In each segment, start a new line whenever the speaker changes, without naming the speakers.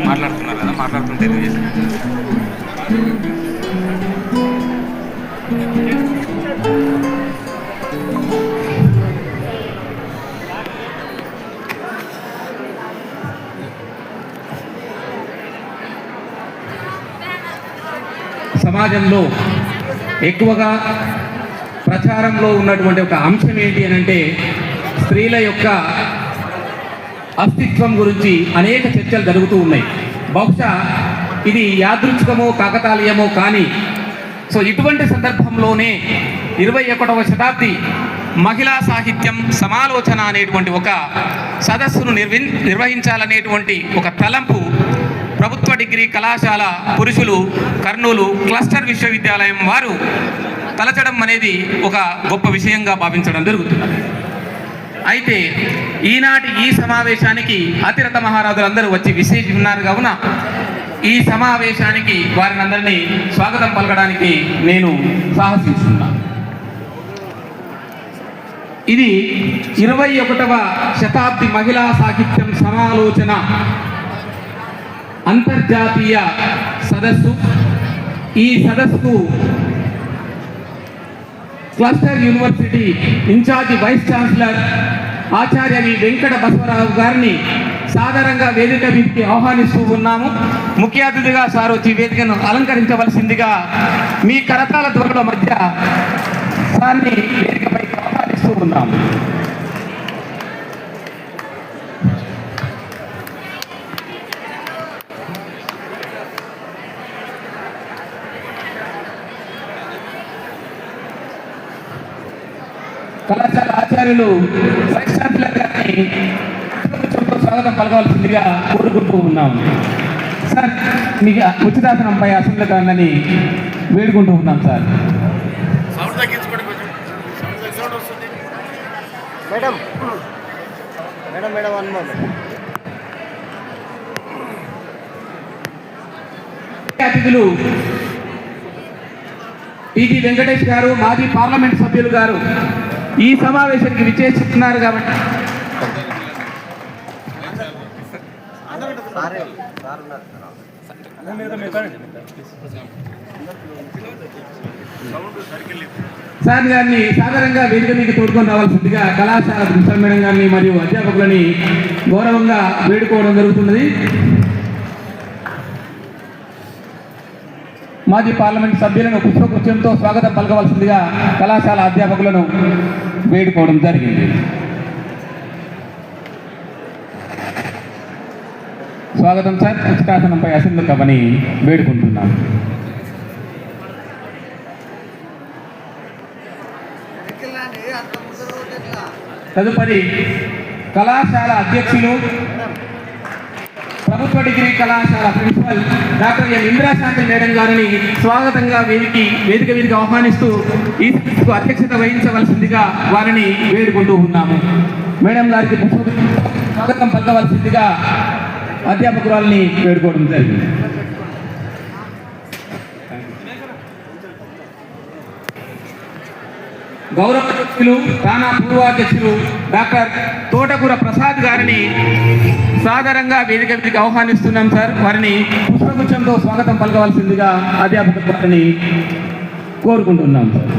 మాట్లాడుతున్నారు కదా, మాట్లాడుతుంటే
సమాజంలో ఎక్కువగా ప్రచారంలో ఉన్నటువంటి ఒక అంశం ఏంటి అని అంటే స్త్రీల యొక్క అస్తిత్వం గురించి అనేక చర్చలు జరుగుతూ ఉన్నాయి. బహుశా ఇది యాదృచ్ఛికమో కాకతాళీయమో కానీ ఇటువంటి సందర్భంలోనే 21వ శతాబ్ది మహిళా సాహిత్యం సమాలోచన అనేటువంటి ఒక సదస్సును నిర్వహించాలనేటువంటి ఒక తలంపు ప్రభుత్వ డిగ్రీ కళాశాల పురుషులు కర్నూలు క్లస్టర్ విశ్వవిద్యాలయం వారు తలచడం అనేది ఒక గొప్ప విషయంగా భావించడం జరుగుతున్నది. అయితే ఈనాటి ఈ సమావేశానికి అతిరథ మహారాజులందరూ వచ్చి విశేషి ఉన్నారు కావున ఈ సమావేశానికి వారిని అందరినీ స్వాగతం పలకడానికి నేను సాహసిస్తున్నాను. ఇది 21వ శతాబ్ది మహిళా సాహిత్యం సమాలోచన అంతర్జాతీయ సదస్సు. ఈ సదస్సుకు cluster university incharge vice chancellor ఆచార్య వి వెంకట బసవరావు గారిని సాధారణంగా వేదిక మీదకి ఆహ్వానిస్తూ ఉన్నాము. ముఖ్య అతిథిగా సార్ వచ్చి వేదికను అలంకరించవలసిందిగా మీ కరతాల ధ్వనుల మధ్య సార్ని వేదికపైకి ఆహ్వానిస్తూ ఉన్నాము. కళాశాల ఆచార్యులు వైస్ ఛాన్సలర్ గారిని స్వాగతం పలకవలసిందిగా కోరుకుంటూ ఉన్నాము. సార్ మీకు ఉచితాసనంపై అసెంబ్లీ కావాలని వేడుకుంటూ ఉన్నాం సార్. అతిథులు టీజీ వెంకటేష్ గారు, మాజీ పార్లమెంట్ సభ్యులు గారు ఈ సమావేశానికి విచ్చేస్తున్నారు కాబట్టి సార్ గారిని సాధారణంగా వేదిక మీకు తోడుకొని రావాల్సిందిగా కళాశాల ప్రిన్సిపల్ మేడం గారిని మరియు అధ్యాపకులని గౌరవంగా వేడుకోవడం జరుగుతున్నది. మాజీ పార్లమెంట్ సభ్యులను పుష్పగుచ్చంతో స్వాగతం పలకవలసిందిగా కళాశాల అధ్యాపకులను వేడుకోవడం జరిగింది. స్వాగతం సార్. ఉచితాసనంపై అసెంబ్లీ కవని వేడుకుంటున్నాం. తదుపరి కళాశాల అధ్యక్షులు ప్రభుత్వ డిగ్రీ కళాశాల ప్రిన్సిపల్ డాక్టర్ ఎం ఇందిరాశాంతి మేడం గారిని స్వాగతంగా వేదిక మీదకి ఆహ్వానిస్తూ ఈ సభకు అధ్యక్షత వహించవలసిందిగా వారిని వేడుకుంటూ ఉన్నాము. మేడం గారికి స్వాగతం పలకవలసిందిగా అధ్యాపకురాలని వేడుకోవడం జరిగింది. గౌరవ అధ్యక్షులు తానా పూర్వాధ్యక్షులు డాక్టర్ తోటకూర ప్రసాద్ గారిని సాదరంగా వేదిక మీదకి ఆహ్వానిస్తున్నాం సార్. వారిని పుష్పగుచ్చంతో స్వాగతం పలకవలసిందిగా అధ్యాపక వారిని కోరుకుంటున్నాం సార్.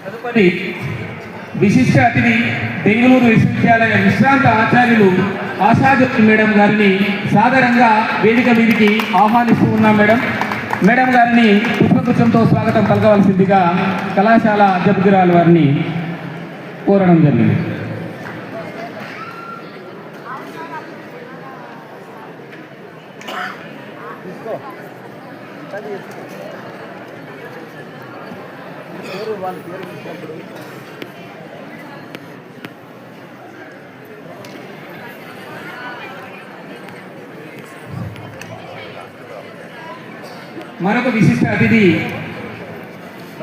తదుపరి విశిష్ట అతిథి బెంగళూరు విశ్వవిద్యాలయ విశ్రాంత ఆచార్యులు ఆశాజ్యోతి మేడం గారిని సాదరంగా వేదిక మీదికి ఆహ్వానిస్తూ ఉన్నాం. మేడం గారిని పుష్పగుచ్చంతో స్వాగతం పలకవలసిందిగా కళాశాల అధ్యాపకురాలు వారిని కోరడం జరిగింది. మరొక విశిష్ట అతిథి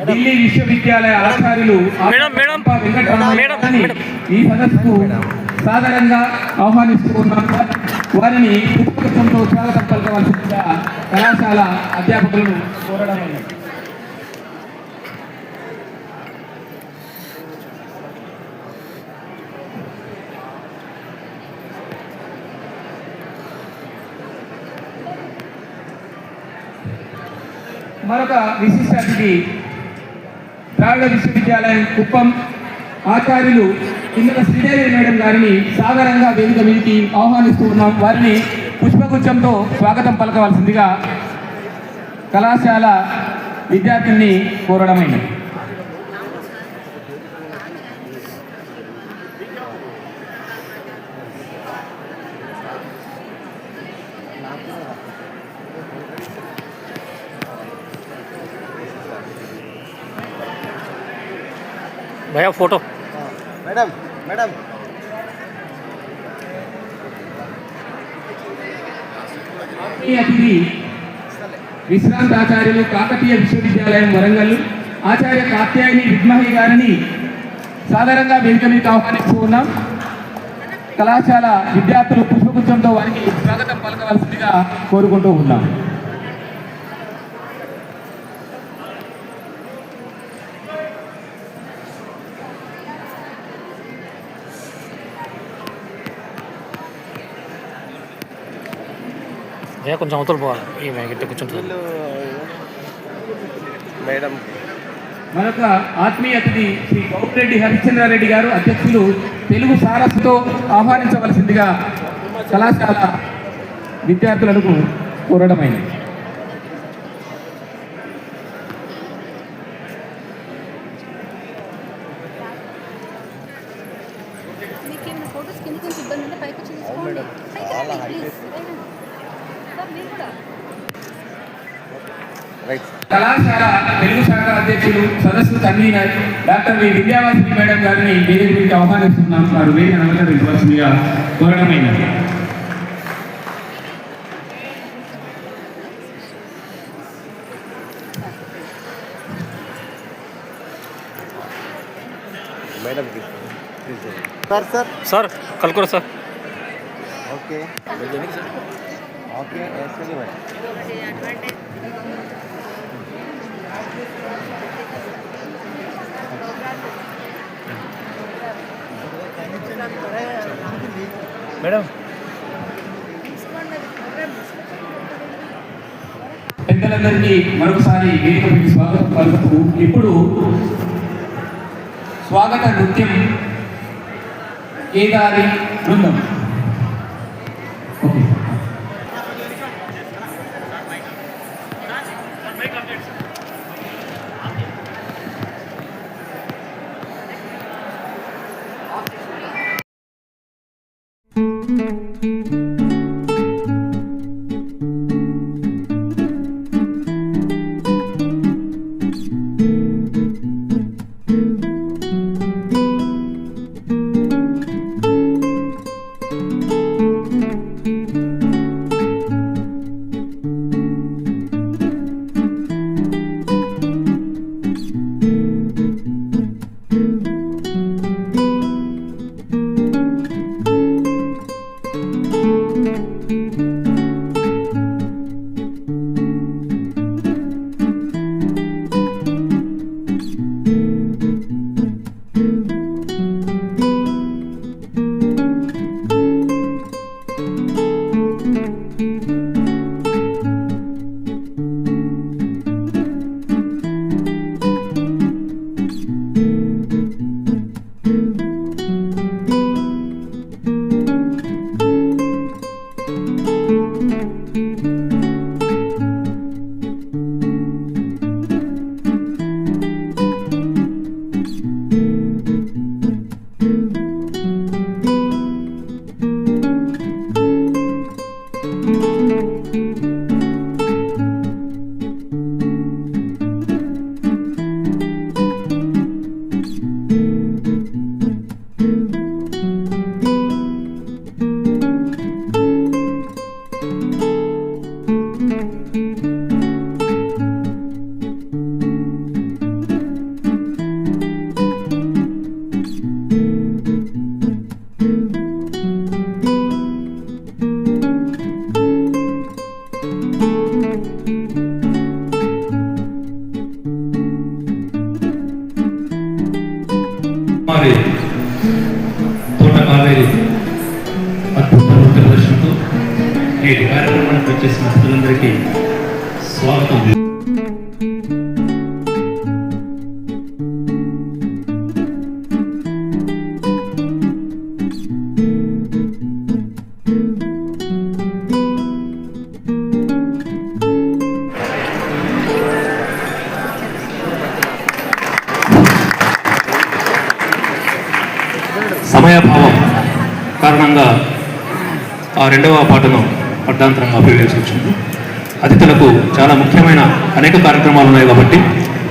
ఢిల్లీ విశ్వవిద్యాలయ ఆచార్యులు వెంకటరామయ్య ఈ సదస్సుకు సాదరంగా ఆహ్వానిస్తూ ఉన్నారు. వారిని పుష్పగుచ్చంతో స్వాగతం పలకవలసిందిగా కళాశాల అధ్యాపకులను కోరడం. మరొక విశిష్ట అతిథి ద్రావిడ విశ్వవిద్యాలయం కుప్పం ఆచార్యులు ఇందులో శ్రీదేవి మేడం గారిని సాదరంగా వేదిక మీదకి ఆహ్వానిస్తూ ఉన్నాం. వారిని పుష్పగుచ్చంతో స్వాగతం పలకవలసిందిగా కళాశాల విద్యార్థుల్ని కోరడమైనది.
भैया फोटो
मैडम मैडम
అతిథి విశ్రాంత ఆచార్యులు కాకతీయ విశ్వవిద్యాలయం వరంగల్ ఆచార్య కాత్యాయని విద్మహి గారిని సాధారణంగా వేదిక మీదకి ఆహ్వానిస్తూ ఉన్నాం. కళాశాల విద్యార్థులు పుష్పగుచ్చంతో వారికి స్వాగతం పలకవలసిందిగా కోరుకుంటూ ఉన్నాం.
కొంచెం అవతల పోవాలి ఈ గిట్ట కూర్చుంటుంది
మేడం.
మరొక ఆత్మీయ అతిథి శ్రీ గౌరెడ్డి హరిశ్చంద్రారెడ్డి గారు అధ్యక్షులు తెలుగు సారస్సుతో ఆహ్వానించవలసిందిగా కళాశాల విద్యార్థులకు కోరడమైనది. కళాశాల తెలుగు శాఖ అధ్యక్షులు సదస్సు convener doctor V Vidyavasini madam గారిని వేదిక మీదకి ఆహ్వానిస్తున్నాం. వారు వేదిక అలంకరించవలసిందిగా కోరడమైనది.
मैडम सर सर
सर कल करो सर
ओके ओके ऐसे नहीं भाई
मैडम
పెద్దలందరికీ మరొకసారి వేదికపైకి స్వాగతం పలుకుతూ ఇప్పుడు స్వాగత నృత్యం కేదారి బృందం. ఓకే
నేటి కార్యక్రమానికి వచ్చేసిన ప్రజలందరికీ స్వాగతం. సమయాభావం కారణంగా ఆ రెండవ పాటను అడ్డాంతరంగా ఆపివేయాల్సి వచ్చింది. అతిథులకు చాలా ముఖ్యమైన అనేక కార్యక్రమాలు ఉన్నాయి కాబట్టి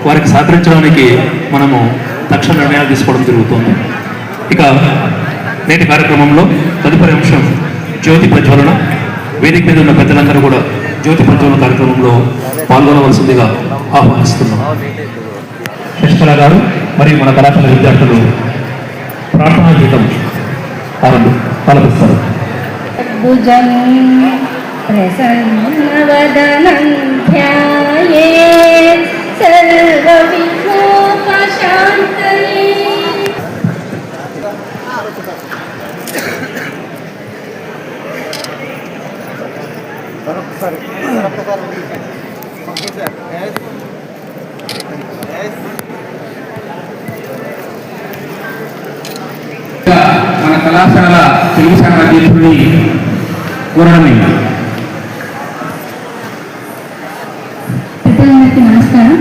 వారికి సహకరించడానికి మనము తక్షణ నిర్ణయాలు తీసుకోవడం జరుగుతుంది. ఇక నేటి కార్యక్రమంలో తదుపరి అంశం జ్యోతి ప్రజ్వలన. వేదిక మీద ఉన్న పెద్దలందరూ కూడా జ్యోతి ప్రజ్వలన కార్యక్రమంలో పాల్గొనవలసిందిగా ఆహ్వానిస్తున్నాం. శశికళ గారు మరియు మన కళాశాల విద్యార్థులు ప్రార్థనా గీతం ఆలపిస్తారు.
భుజం ప్రసన్నవదనం ధ్యాయేత్ సర్వవిఘ్నోపశాంతయే.
మన కళాశాల తెలుగు శాఖ అధ్యక్షుడిని కోరడమే.
పెద్దలందరికీ నమస్కారం.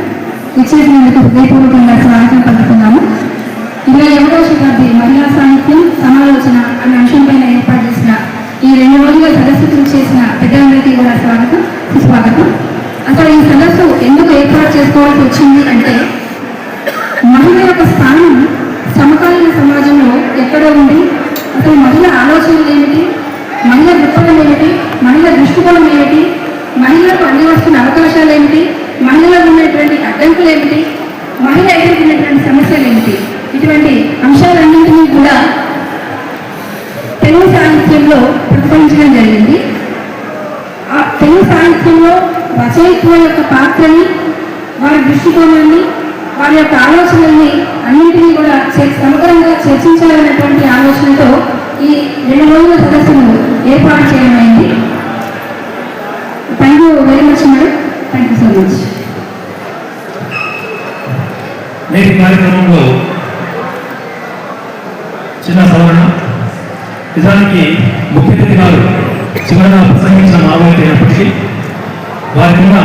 విచ్చేసినందుకు హృదయపూర్వకంగా స్వాగతం పలుకుతున్నాము. 21వ శతాబ్ది మహిళా సాహిత్యం సమాలోచన అనే అంశంపైన ఏర్పాటు చేసిన ఈ 2 రోజుల సదస్సుకు చేసిన పెద్దలందరికీ కూడా స్వాగతం, సుస్వాగతం. అసలు ఈ సదస్సు ఎందుకు ఏర్పాటు చేసుకోవాల్సి వచ్చింది అంటే, మహిళ యొక్క స్థానం సమకాలీన సమాజంలో ఎక్కడో ఉంది, అసలు మహిళ ఆలోచనలు ఏమిటి, మహిళ దృక్పథం ఏమిటి, మహిళ దృష్టికోణం ఏమిటి, మహిళలకు అంది వస్తున్న అవకాశాలు ఏమిటి, మహిళలకు ఉన్నటువంటి అడ్డంకులు ఏమిటి, మహిళ ఎదుర్కొన్నటువంటి సమస్యలు ఏమిటి, ఇటువంటి అంశాలన్నింటినీ కూడా తెలుగు సాహిత్యంలో ప్రతిఫలించడం జరిగింది. ఆ తెలుగు సాహిత్యంలో రచయిత్వ యొక్క పాత్రని, వారి దృష్టికోణాన్ని, వారి యొక్క ఆలోచనల్ని అన్నింటినీ కూడా సమగ్రంగా చర్చించాలనేటువంటి ఆలోచనతో ఈ 2 రోజుల సదస్సును ఏర్పాటు చేయడమైంది. Thank you very much madam. Thank you so much.
నేటి కార్యక్రమంలో చిన్న సవరణ. నిజానికి ముఖ్య అతిథి గారు చివరగా ప్రసంగించిన మావోయిత అయినప్పటికీ వారికి ఉన్న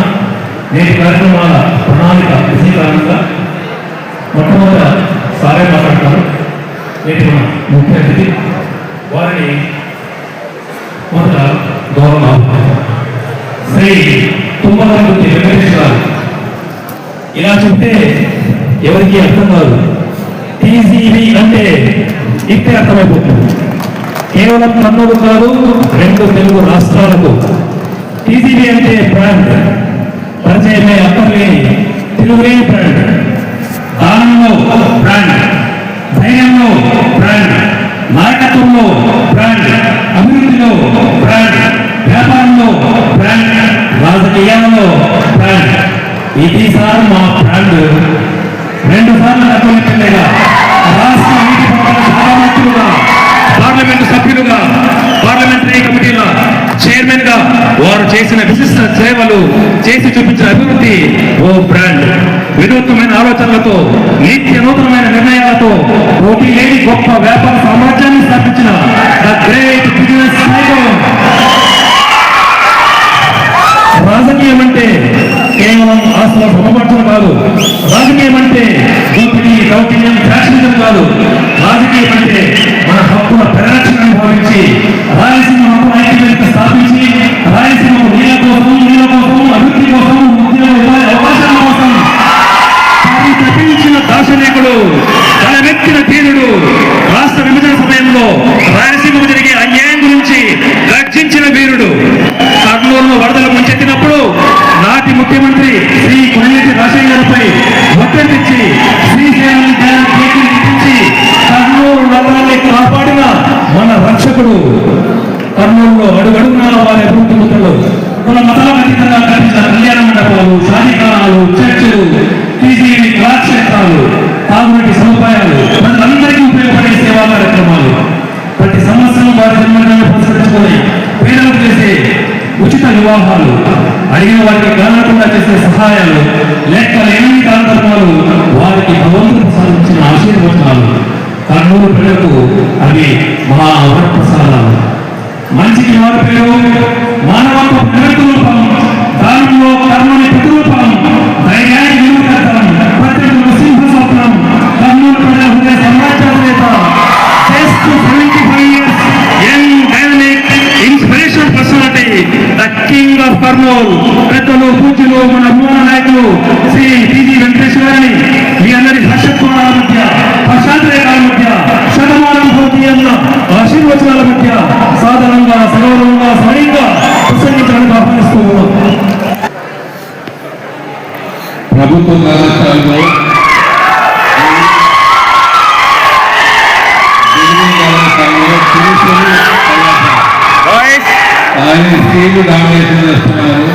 నేటి కార్యక్రమాల ప్రణాళిక విజయకరంగా మొట్టమొదట సారే మాట్లాడతారు. నేటి మన ముఖ్య అతిథి వారిని మొదట గౌరవ శ్రీ తుమ్మలగుత్తి వెంకటేష్ గారు. ఇలా చెప్తే ఎవరికి అర్థం కాదు. టీజీవీ అంటే ఇక్కడే అర్థమైపోతుంది. కేవలం కర్నూలు కాదు, 2 తెలుగు రాష్ట్రాలకు టీజీవీ అంటే బ్రాండ్. పరిచయమే అక్కర్లేని తెలుగులే బ్రాండ్. దానంలో బ్రాండ్, ధైర్యంలో బ్రాండ్, నాయకత్వంలో బ్రాండ్, అభివృద్ధిలో బ్రాండ్, వ్యాపారంలో బ్రాండ్, రాజకీయాల్లో బ్రాండ్. ఇది సార్ మా బ్రాండ్. 2 సార్లు అర్థమైపోయిందిగా రాష్ట్ర నీటిపారుదల శాఖ మంత్రులుగా, పార్లమెంటు సభ్యులుగా, పార్లమెంటరీ కమిటీల చైర్మన్ గా వారు చేసిన విశిష్ట సేవలు, చేసి చూపించిన అభివృద్ధి ఓ బ్రాండ్. వినూత్నమైన ఆలోచనలతో, నిత్య నూతనమైన నిర్ణయాలతో పోటీ లేని గొప్ప వ్యాపార సామ్రాజ్యాన్ని స్థాపించిన ద గ్రేట్ బిజినెస్ టైగర్. రాజకీయం అంటే కేవలం ఆస్తుల సమపక్షం కాదు. రాజకీయం అంటే దోపిడీ, దౌర్జన్యం, ఫ్యాక్షనిజం కాదు. రాజకీయం అంటే మన హక్కుల పరిరక్షణను భావించి రాయలసీమ హక్కు ఐక్యవేదిక స్థాపించి రాయలసీమకు నీళ్ళ కోసం, అభివృద్ధి కోసం, ఉద్యోగ అవకాశాల కోసం తప్పించిన దార్శనికుడు, తలవెత్తిన తీరుడు. రాష్ట్ర విభజన సమయంలో రాయలసీమకు జరిగే అన్యాయం గురించి గర్జించిన వీరుడు. కర్నూలులో వరదలు ముంచెత్తినప్పుడు నాటి ముఖ్యమంత్రి శ్రీ కొణిజేటి రాజశేఖర్పై ఒత్తిడి తెచ్చి శ్రీశైలం ఇప్పించి కర్నూలు నగరాన్ని కాపాడిన మన రక్షకుడు. కర్నూలులో అడుగడుగునా వారి అభివృద్ధి ముద్రలు, కుల మతాలకు అతీతంగా కట్టించిన కళ్యాణ మండపాలు, షాదీఖానాలు, చర్చలు, టీజీవీ కళాక్షేత్రాలు, తాగునీటి సదుపాయాలు, ప్రజలందరికీ ఉపయోగపడే సేవా కార్యక్రమాలు. ప్రతి సంవత్సరం వారి జన్మదినాన్ని పురస్కరించుకొని పేదలకు చేసే ఉచిత వివాహాలు, అడిగిన వారికి కానకుండా చేసే సహాయాలు, లెక్కలేని కార్యక్రమాలు వారికి భగవంతుడు సాధించిన ఆశీర్వచనాలు. కర్నూలు ప్రజలకు అవి మహా వరప్రసాదాలు. మంచికి వారి పేరు, మానవత్వ ప్రతిరూపం, దానంలో కర్మని ప్రతిరూపం, ధైర్యానికి విలువకర్తం, ప్రత్యేక సింహ స్వప్నం. కర్నూలు ప్రజల హృదయ సామ్రాజ్యాధినేత, just 75 years, young, dynamic, inspirational personality, the king of Kurnool. పెద్దలు పూజ్యులు మన అభిమాన నాయకులు శ్రీ టీజీ వెంకటేశ్వర గారిని మీ అందరి హర్షత్వాల మధ్య, హర్షాతిరేకాల మధ్య, శతమానం భవతి అన్న ఆశీర్వచనాల మధ్య సాధారణంగా సగౌరవంగా స్వయంగా ప్రసంగించడానికి ఆహ్వానిస్తూ ఉన్నాం.
ప్రభుత్వ కళాశాలలో ఆయన స్కీమ్ డామినేషన్ చేస్తున్నారు.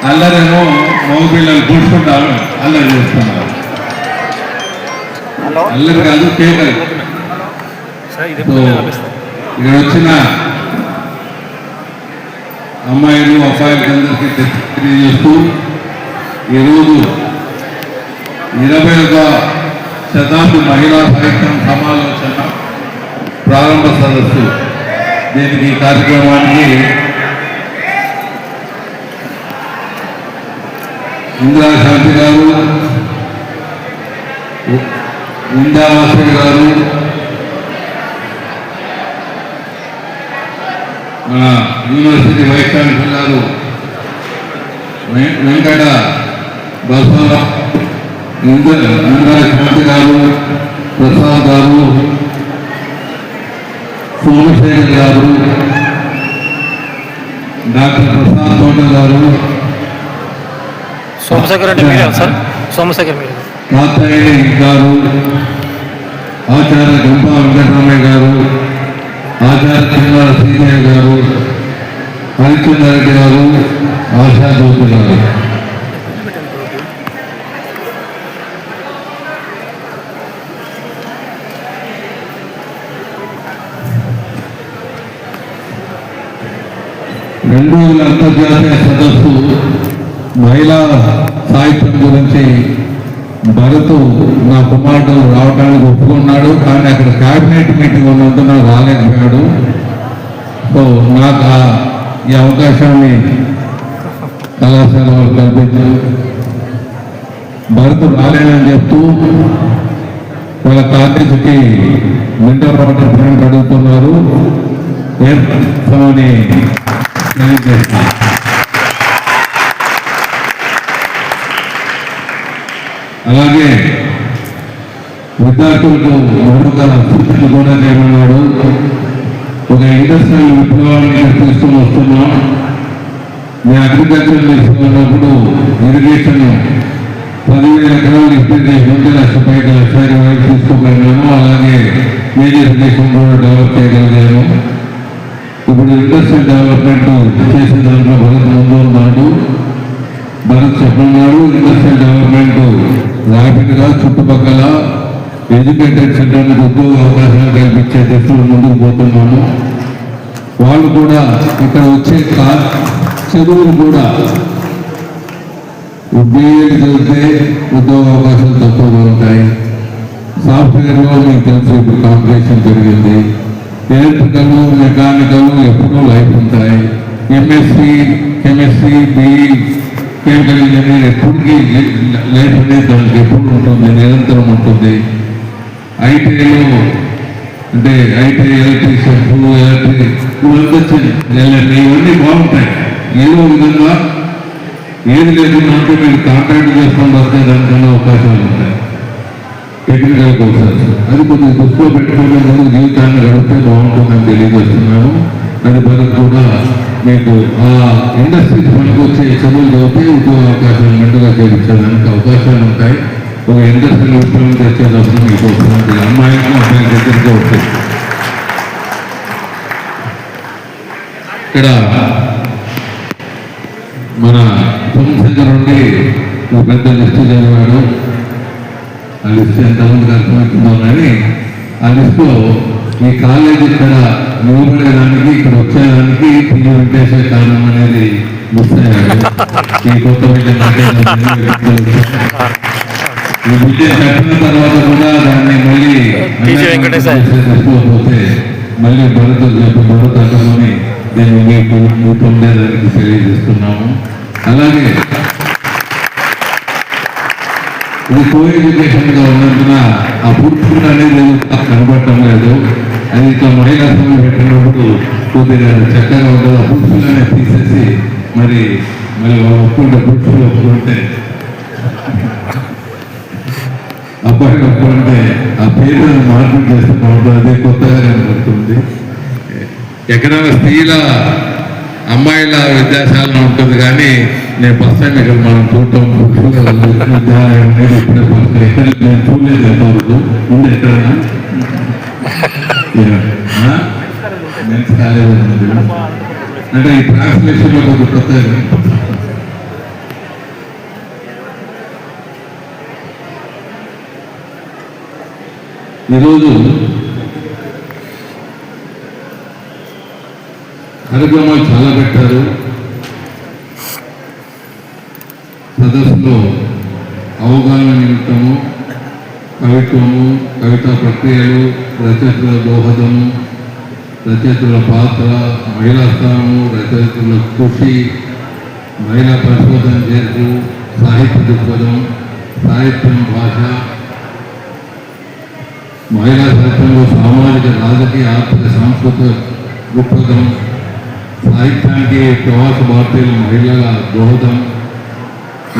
అల్లరేమో మగ పిల్లలు కూర్చుంటారు, అల్లరి చేస్తున్నారు. అల్లరి కాదు, కేకలు. ఇక్కడ వచ్చిన అమ్మాయిలు అబ్బాయిలకి అందరికీ తెలియజేస్తూ ఈరోజు 21వ శతాబ్ది మహిళా సాహిత్యం సమాలోచన ప్రారంభ సదస్సు. దీనికి కార్యక్రమానికి ఇందిరాశాంతి గారు, వింధ్యావాసవి గారు, మన యూనివర్సిటీ వైస్ ఛాన్సలర్ గారు వెంకట బసవరావు, ఇందిరాశాంతి గారు, ప్రసాద్ గారు, సోమశేఖర్ గారు, డాక్టర్ ప్రసాద్ తోట గారు,
సోమశేఖర్ అంటే మీరే సార్? సోమశేఖర్ మీరు
కాత్తయ్య గారు, ఆచార్య గంపా వెంకటరామయ్య గారు, ఆచార్య చింగాల శ్రీదేవి గారు, హరిచంద్రారెడ్డి గారు, ఆశాజ్యోతి గారు. రెండు అంతర్జాతీయ సదస్సు మహిళా సాహిత్యం గురించి భరత్ నా కుమారుడు రావడానికి ఒప్పుకున్నాడు. కానీ అక్కడ క్యాబినెట్ మీటింగ్ ఉన్నందున రాలేకపోయాడు. సో నాకు ఈ అవకాశాన్ని కళాశాల వాళ్ళు కల్పించారు. భరత్ రాలేనని చెప్తూ వాళ్ళ కాలేజీకి వింటర్ వాటర్ ప్లాంట్ అడుగుతున్నారు. ఏర్పడతామని తెలియజేస్తున్నారు. అలాగే విద్యార్థులకు మరొక సూచన కూడా చేయమన్నాడు. ఒక ఇండస్ట్రియల్ విప్లవాన్ని తీసుకుని వస్తున్నాం. మీ అగ్రికల్చర్ తీసుకున్నప్పుడు ఇరిగేషన్ 10,000 ఎకరాలు ఇస్తే 1,00,000 తీసుకోగలిగాము. అలాగే మేజర్ ఇరిగేషన్ కూడా డెవలప్ చేయగలిగాము. ఇప్పుడు ఇండస్ట్రియల్ డెవలప్మెంట్ చేసే దాంట్లో భరత్ ముందు ఉన్నాడు. భరత్ చెప్పన్నాడు, ఇండస్ట్రియల్ డెవలప్మెంట్ ర్యాపిడ్గా చుట్టుపక్కల ఎడ్యుకేటెడ్ చిల్డ్రన్కి ఉద్యోగ అవకాశాలు కల్పించే దిశలో ముందుకు పోతున్నాము. వాళ్ళు కూడా ఇక్కడ వచ్చే చదువులు కూడా బీఎడ్ చదివితే ఉద్యోగ అవకాశాలు తక్కువగా ఉంటాయి. సాఫ్ట్వేర్లో మీకు తెలుసు ఇప్పుడు కాంపిటీషన్ పెరిగింది. ఎలక్ట్రికల్, మెకానికల్ ఎప్పుడూ లైఫ్ ఉంటాయి. MSc, chemistry, BE, chemical engineer ఎప్పటికీ లైఫ్ అనేది దానికి ఎప్పుడు ఉంటుంది, నిరంతరం ఉంటుంది. ఐటీఐలో అంటే ఐటీఐ ఎలక్ట్రీషియన్, ఎలక్ట్రిక్ ఇవన్నీ బాగుంటాయి. ఏదో విధంగా ఏది లేకుండా అంటే మీరు కాంట్రాక్ట్ చేసుకొని వస్తే దానికన్నా అవకాశాలు ఉంటాయి. టెక్నికల్ కోర్సెస్ అది కొద్దిగా దృష్టిలో పెట్టుకునే ముందు జీవితాన్ని గడిపితే బాగుంటుందని తెలియజేస్తున్నాను. అది భరత్ కూడా మీకు ఆ ఇండస్ట్రీస్ పనికి వచ్చే చదువులు చదివితే ఉద్యోగ అవకాశాలు మెండుగా చేయించడానికి అవకాశాలు ఉంటాయి. ఒక ఇండస్ట్రియల్ విప్లవం తెచ్చేటప్పుడు మీకు వస్తుంది. అమ్మాయికి అబ్బాయి దగ్గరికి వస్తుంది. ఇక్కడ మన సోమశేఖర్ నుండి ఒక పెద్ద లిస్టు చదివాడు. ఆ లిస్ట్ ఎంతమందికి అర్థమవుతుందో కానీ ఆ లిస్టులో ఈ కాలేజ్ ఇక్కడ నిలబడేదానికి ఇక్కడ వచ్చేదానికి పి వెంకటేశ్వర కారణం అనేది గుర్తయ్యారు. ఈ కొత్త విద్య ఈ విద్య కట్టిన తర్వాత కూడా దాన్ని మళ్ళీ పోతే మళ్ళీ భరత్ అక్కడని నేను మీకు పొందేదానికి తెలియజేస్తున్నాము. అలాగే ఇది కో ఎడ్యుకేషన్ గా ఉన్నందున ఆ పురుషుడు అనేది కనబడటం లేదు. అది ఇట్లా మహిళా సభలు పెట్టినప్పుడు కొద్దిగా చక్కగా ఉండదు. ఆ పురుషులనే తీసేసి మరి ఒప్పుకుంటే పురుషులు ఒప్పుకుంటే అబ్బాయి ఒప్పుకుంటే ఆ పేరును మార్పు చేస్తే బాగుంటుంది. అదే కొత్తగా కనబడుతుంది. ఎక్కడైనా స్త్రీల అమ్మాయిల విద్యాశాల ఉంటుంది కానీ నేను ఫస్ట్ టైం ఇక్కడ మనం చూడటం విద్యాలయం అనేది ఇప్పుడే ఎక్కడ నేను చూడలేదు. ఎంతవరకు ఉంది ఎక్కడైనా మెన్స్ కాలేజ్ అన్నది అంటే ఈ ట్రాన్స్లేషన్ లో ఒక కొత్త ఈరోజు కార్యక్రమాలు చాలా పెట్టారు. సదస్సులో అవగాహన నిమిత్తము కవిత్వము, కవితా ప్రక్రియలు, రచయితల దోహదము, రచయితల పాత్ర, మహిళా స్థానము, రచయితల కృషి, మహిళా పరిశోధన చేర్పు, సాహిత్య దృక్పథం, సాహిత్యం, భాష, మహిళా సాహిత్యంలో సామాజిక, రాజకీయ, ఆర్థిక, సాంస్కృతిక దృక్పథం, సాహిత్యానికి ప్రవాస భారతీయుల మహిళల దోహదం,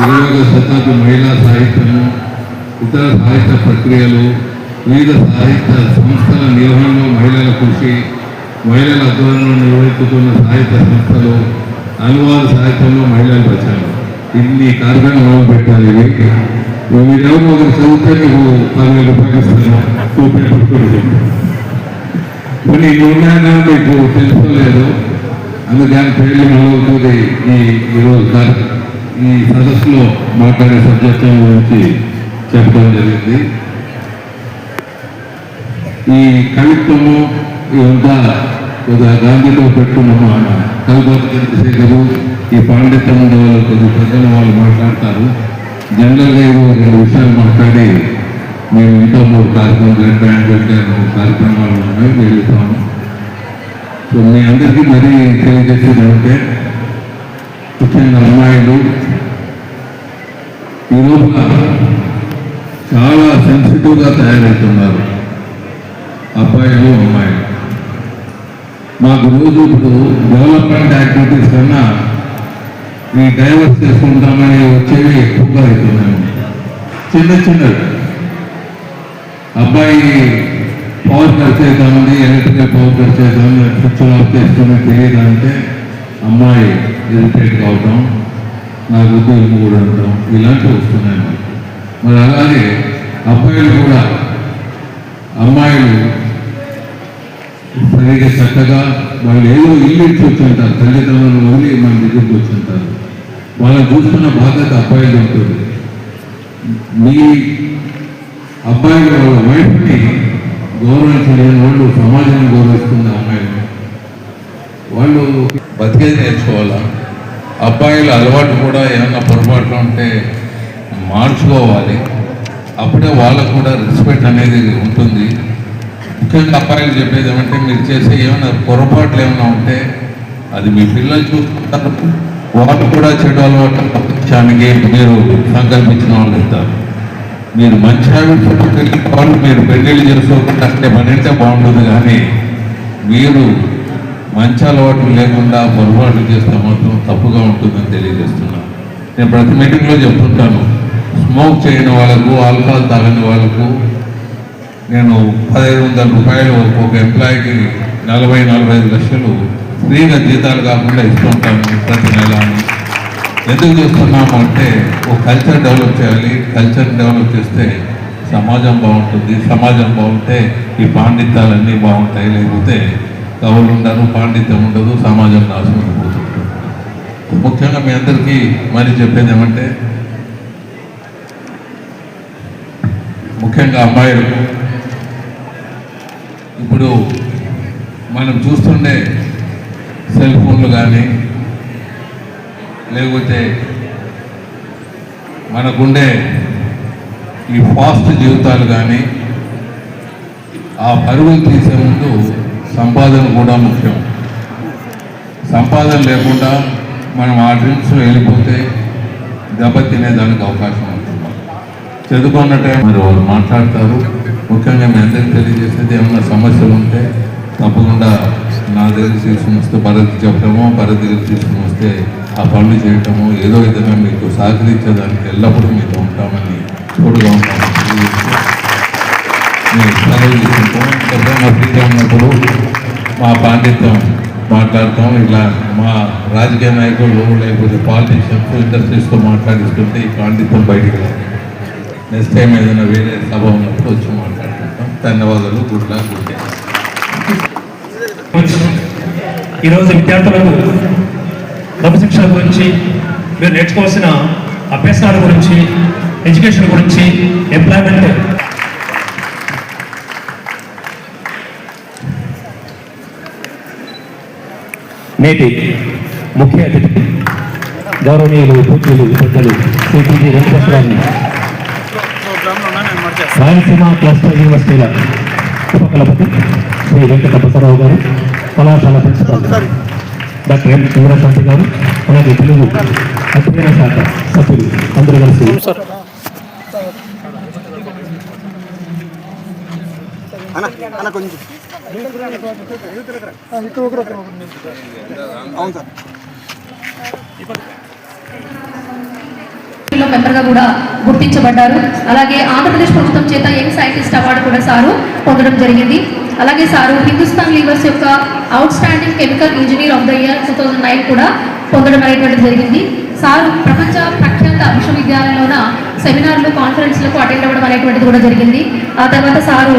20వ శతాబ్ది మహిళా సాహిత్యము, ఇతర సాహిత్య ప్రక్రియలు, వివిధ సాహిత్య సంస్థల నిర్వహణలో మహిళల కృషి, మహిళల ఆధ్వర్యంలో నిర్వహిస్తున్న సాహిత్య సంస్థలు, అనువాద సాహిత్యంలో మహిళల రచన, ఇన్ని కార్యక్రమాలు పెట్టాలి. మీరెవరు ఒకరు చదివితే మీకు 10,000 రూపాయలు ఇస్తాను. 2 పేపర్స్ కొన్ని ఉన్నాయన్నా మీకు తెలుసుకోలేదు. అందుకని పేర్లు మొదలవుతుంది. ఈరోజు ఈ సదస్సులో మాట్లాడే సబ్జెక్టు గురించి చెప్పడం జరిగింది. ఈ కవిత్వము ఇదంతా కొద్దిగా గాంధీతో పెట్టుకున్నాము. కవిపతి చంద్రశేఖరు ఈ పాండిత్యం ఉండే వాళ్ళు కొద్ది పెద్దలు వాళ్ళు మాట్లాడతారు. జనరల్గా ఏదో 2 విషయాలు మాట్లాడి మేము ఇంకా 3 కార్యక్రమాలు ఉన్నాయి వెళ్తాము. సో మీ అందరికీ మరీ తెలియజేసేది అంటే ముఖ్యంగా అమ్మాయిలు ఈ లోపల చాలా సెన్సిటివ్గా తయారవుతున్నారు. అబ్బాయిలు, అమ్మాయిలు మాకు రోజు ఇప్పుడు డెవలప్మెంట్ యాక్టివిటీస్ కన్నా ఈ డైవర్స్ చేసుకుంటామని వచ్చేవి ఎక్కువగా అవుతున్నాము. చిన్నవి అబ్బాయి పవర్ కట్ చేద్దామని, ఎలక్ట్రికల్ పవర్ కట్ చేద్దామని, స్విచ్ ఆఫ్ చేసుకుని తెలియదంటే అమ్మాయి ఇరిటేట్ కావటం, నాకు ఉద్యోగం కూడా ఉండటం ఇలాంటివి వస్తున్నాయి మనకి. మరి అలాగే అబ్బాయిలు కూడా అమ్మాయిలు సరిగ్గా చక్కగా వాళ్ళు ఏదో ఇల్లు ఇచ్చి వచ్చుంటారు, తల్లిదండ్రులు వదిలి మన దగ్గరికి వచ్చుంటారు. వాళ్ళని చూసుకున్న బాధ్యత అబ్బాయిలు ఉంటుంది. మీ అబ్బాయిలు వాళ్ళ వైఫ్ని గౌరవించలేని వాళ్ళు సమాజాన్ని గౌరవిస్తున్న అమ్మాయిలు వాళ్ళు బతికేది నేర్చుకోవాలా. అబ్బాయిల అలవాటు కూడా ఏమన్నా పొరపాట్లు ఉంటే మార్చుకోవాలి. అప్పుడే వాళ్ళకు కూడా రెస్పెక్ట్ అనేది ఉంటుంది. ముఖ్యంగా అబ్బాయిలు చెప్పేది ఏమంటే మీరు చేసే ఏమైనా పొరపాట్లు ఏమైనా ఉంటే అది మీ పిల్లలు చూసుకుంటారు. వాళ్ళు కూడా చెడు అలవాటు తప్పించడానికి మీరు సంకల్పించిన వాళ్ళు ఇస్తారు. మీరు మంచి హ్యాబిట్స్ వాళ్ళు మీరు పెళ్ళిళ్ళు చేసుకోకుండా అంటే మనంటే బాగుంటుంది. కానీ మీరు మంచి అలవాట్లు లేకుండా పొరపాట్లు చేస్తే మాత్రం తప్పుగా ఉంటుందని తెలియజేస్తున్నాను. నేను ప్రతి మీటింగ్లో చెప్తుంటాను, స్మోక్ చేయని వాళ్ళకు, ఆల్కహాల్ తాగని వాళ్ళకు నేను 1,500 రూపాయలు ఒక ఎంప్లాయీకి 40-45 లక్షలు ఫ్రీగా జీతాలు కాకుండా ఇస్తుంటాను ప్రతి నెల. ఎందుకు చేస్తున్నాము అంటే ఒక కల్చర్ డెవలప్ చేయాలి. కల్చర్ డెవలప్ చేస్తే సమాజం బాగుంటుంది. సమాజం బాగుంటే ఈ పాండిత్యాలన్నీ బాగుంటాయి. లేకపోతే కవులు ఉండరు, పాండిత్యం ఉండదు, సమాజం నాశనం అయిపోతుంది. ముఖ్యంగా మీ అందరికీ మరి చెప్పేది ఏమంటే ముఖ్యంగా అమ్మాయిలకు ఇప్పుడు మనం చూస్తుండే సెల్ ఫోన్లు కానీ లేకపోతే మనకుండే ఈ ఫాస్ట్ జీవితాలు కానీ ఆ పరుగులు తీసే ముందు సంపాదన కూడా ముఖ్యం. సంపాదన లేకుండా మనం ఆ డ్రీమ్స్లో వెళ్ళిపోతే దెబ్బతినేదానికి అవకాశం ఉంటుంది. చదువుకున్న టైం మరి వాళ్ళు మాట్లాడతారు. ముఖ్యంగా మీ అందరికీ తెలియజేసేది ఏమన్నా సమస్యలు ఉంటే తప్పకుండా నా దగ్గర తీసుకుని వస్తే భరత్ చెప్పడమో, భరత్ దగ్గర తీసుకుని వస్తే ఆ పనులు చేయటము, ఏదో విధంగా మీకు సహకరించేదానికి ఎల్లప్పుడూ మీతో ఉంటామని తోడుగా ఉంటామని తెలియజేస్తూ మేము సెలవు తీసుకుంటాం. ఎప్పుడైనా ఫ్రీగా ఉన్నప్పుడు మా పాండిత్యం మాట్లాడతాం. ఇలా మా రాజకీయ నాయకులు లేకపోతే పాలిటిషియన్స్ ఇండస్ట్రీస్తో మాట్లాడిస్తుంటే ఈ పాండిత్యం బయటికి రాదు. నెక్స్ట్ టైం ఏదైనా వేరే సభ ఉన్నప్పుడు వచ్చి మాట్లాడుకుంటాం. ధన్యవాదాలు. Good luck. Good day.
ఈరోజు విద్యార్థులకు క్రమశిక్షణ గురించి, మీరు నేర్చుకోవాల్సిన అభ్యాసాల గురించి, ఎడ్యుకేషన్ గురించి, ఎంప్లాయ్మెంట్ నేటి ముఖ్య అతిథి గౌరవనీయులు పూజ్యులు పెద్దలు శ్రీ టి.జి. వెంకటేశ్వర గారిని రాయలసీమ క్లస్టర్ యూనివర్సిటీల ఉపకులపతి శ్రీ వెంకట బసవరావు గారు, కళాశాల ప్రిన్సిపాల్ డాక్టర్ ఎం శివరాశాంతి గారు, అలాగే తెలుగు అధ్యయన శాఖ సభ్యులు అందరూ కలిసి
సార్
అవును సార్.
మెంబర్గా కూడా గుర్తించబడ్డారు. అలాగే ఆంధ్రప్రదేశ్ ప్రభుత్వం చేత యంగ్ సైంటిస్ట్ అవార్డు కూడా సారు పొందడం జరిగింది. అలాగే సారు హిందుస్థాన్ లీవర్స్ యొక్క out standing chemical engineer of the year 2009 కూడా పొందడం అనేటువంటిది జరిగింది. సారు ప్రపంచ ప్రఖ్యాత విశ్వవిద్యాలయంలోన సెమినార్లు, కాన్ఫరెన్స్లకు అటెండ్ అవ్వడం అనేటువంటిది కూడా జరిగింది. ఆ తర్వాత సారు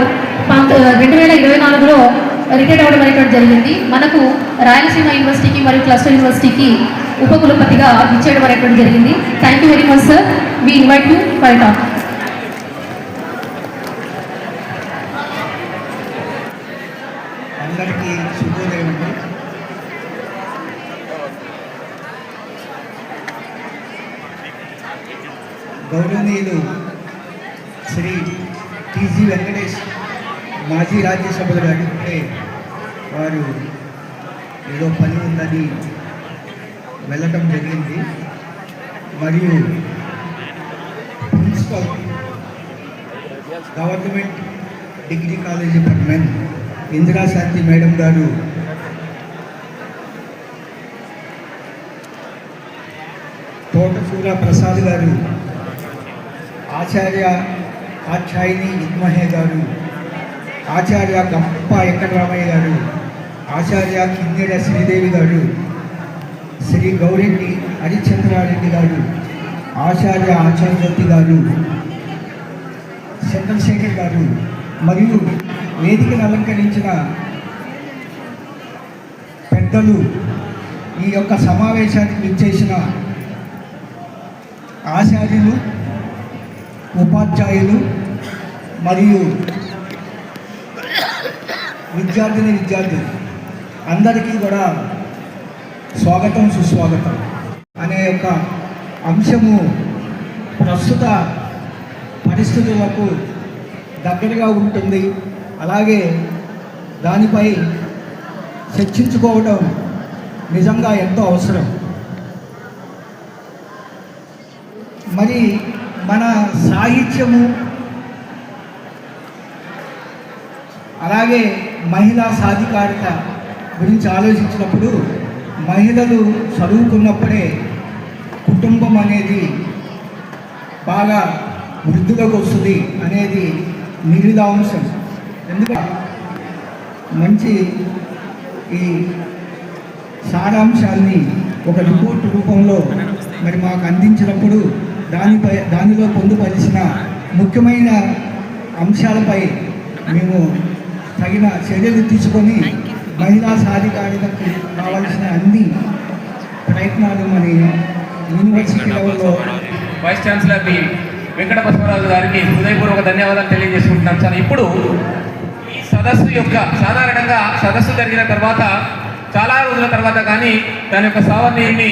2024లో రిటైర్డ్ అవ్వడం అనేటువంటి జరిగింది. మనకు రాయలసీమ యూనివర్సిటీకి మరియు క్లస్టర్ యూనివర్సిటీకి ఉపకులపతిగా ఇచ్చేయడం అనేటువంటి జరిగింది. Thank you very much sir. We invite you for talk.
అందరికీ శుభోదయం. గౌరవనీయులు శ్రీ టి.జి. వెంకటేష్ మాజీ రాజ్యసభలో అడిగితే వారు ఏదో పని ఉందని వెళ్ళటం జరిగింది. మరియు principal government degree college for men Indirashanti madam గారు తోటసూర ప్రసాద్ గారు, ఆచార్య కాత్యాయని ఇద్మహే గారు, ఆచార్య గంప వెంకటరామయ్య గారు, ఆచార్య కిన్నెర శ్రీదేవి గారు, శ్రీ గౌరెడ్డి హరిచంద్రారెడ్డి గారు, ఆచార్య ఆచార్యజ్యోతి గారు, చంద్రశేఖర్ గారు మరియు వేదికను అలంకరించిన పెద్దలు, ఈ యొక్క సమావేశానికి విచ్చేసిన ఆచార్యులు, ఉపాధ్యాయులు మరియు విద్యార్థులు అందరికీ కూడా స్వాగతం, సుస్వాగతం అనే యొక్క అంశము ప్రస్తుత పరిస్థితులకు దగ్గరగా ఉంటుంది. అలాగే దానిపై చర్చించుకోవడం నిజంగా ఎంతో అవసరం. మరి మన సాహిత్యము అలాగే మహిళా సాధికారిత గురించి ఆలోచించినప్పుడు మహిళలు చదువుకున్నప్పుడే కుటుంబం అనేది బాగా వృద్ధిలోకి వస్తుంది అనేది నిర్విధాంశం. ఎందుకంటే మంచి ఈ సారాంశాన్ని ఒక రిపోర్ట్ రూపంలో మరి మాకు అందించినప్పుడు దానిలో పొందుపరిచిన ముఖ్యమైన అంశాలపై మేము తగిన చర్యలు తీసుకొని మహిళా సాధికారితకు కావాల్సిన అన్ని ప్రయత్నాలు మరి యూనివర్సిటీ లెవెల్లో
vice chancellor B Venkata Basavaraju గారికి హృదయపూర్వక ధన్యవాదాలు తెలియజేసుకుంటున్నాం సార్. ఇప్పుడు ఈ సదస్సు యొక్క సాధారణంగా సదస్సు జరిగిన తర్వాత చాలా రోజుల తర్వాత కానీ దాని యొక్క సావర్ణ్యాన్ని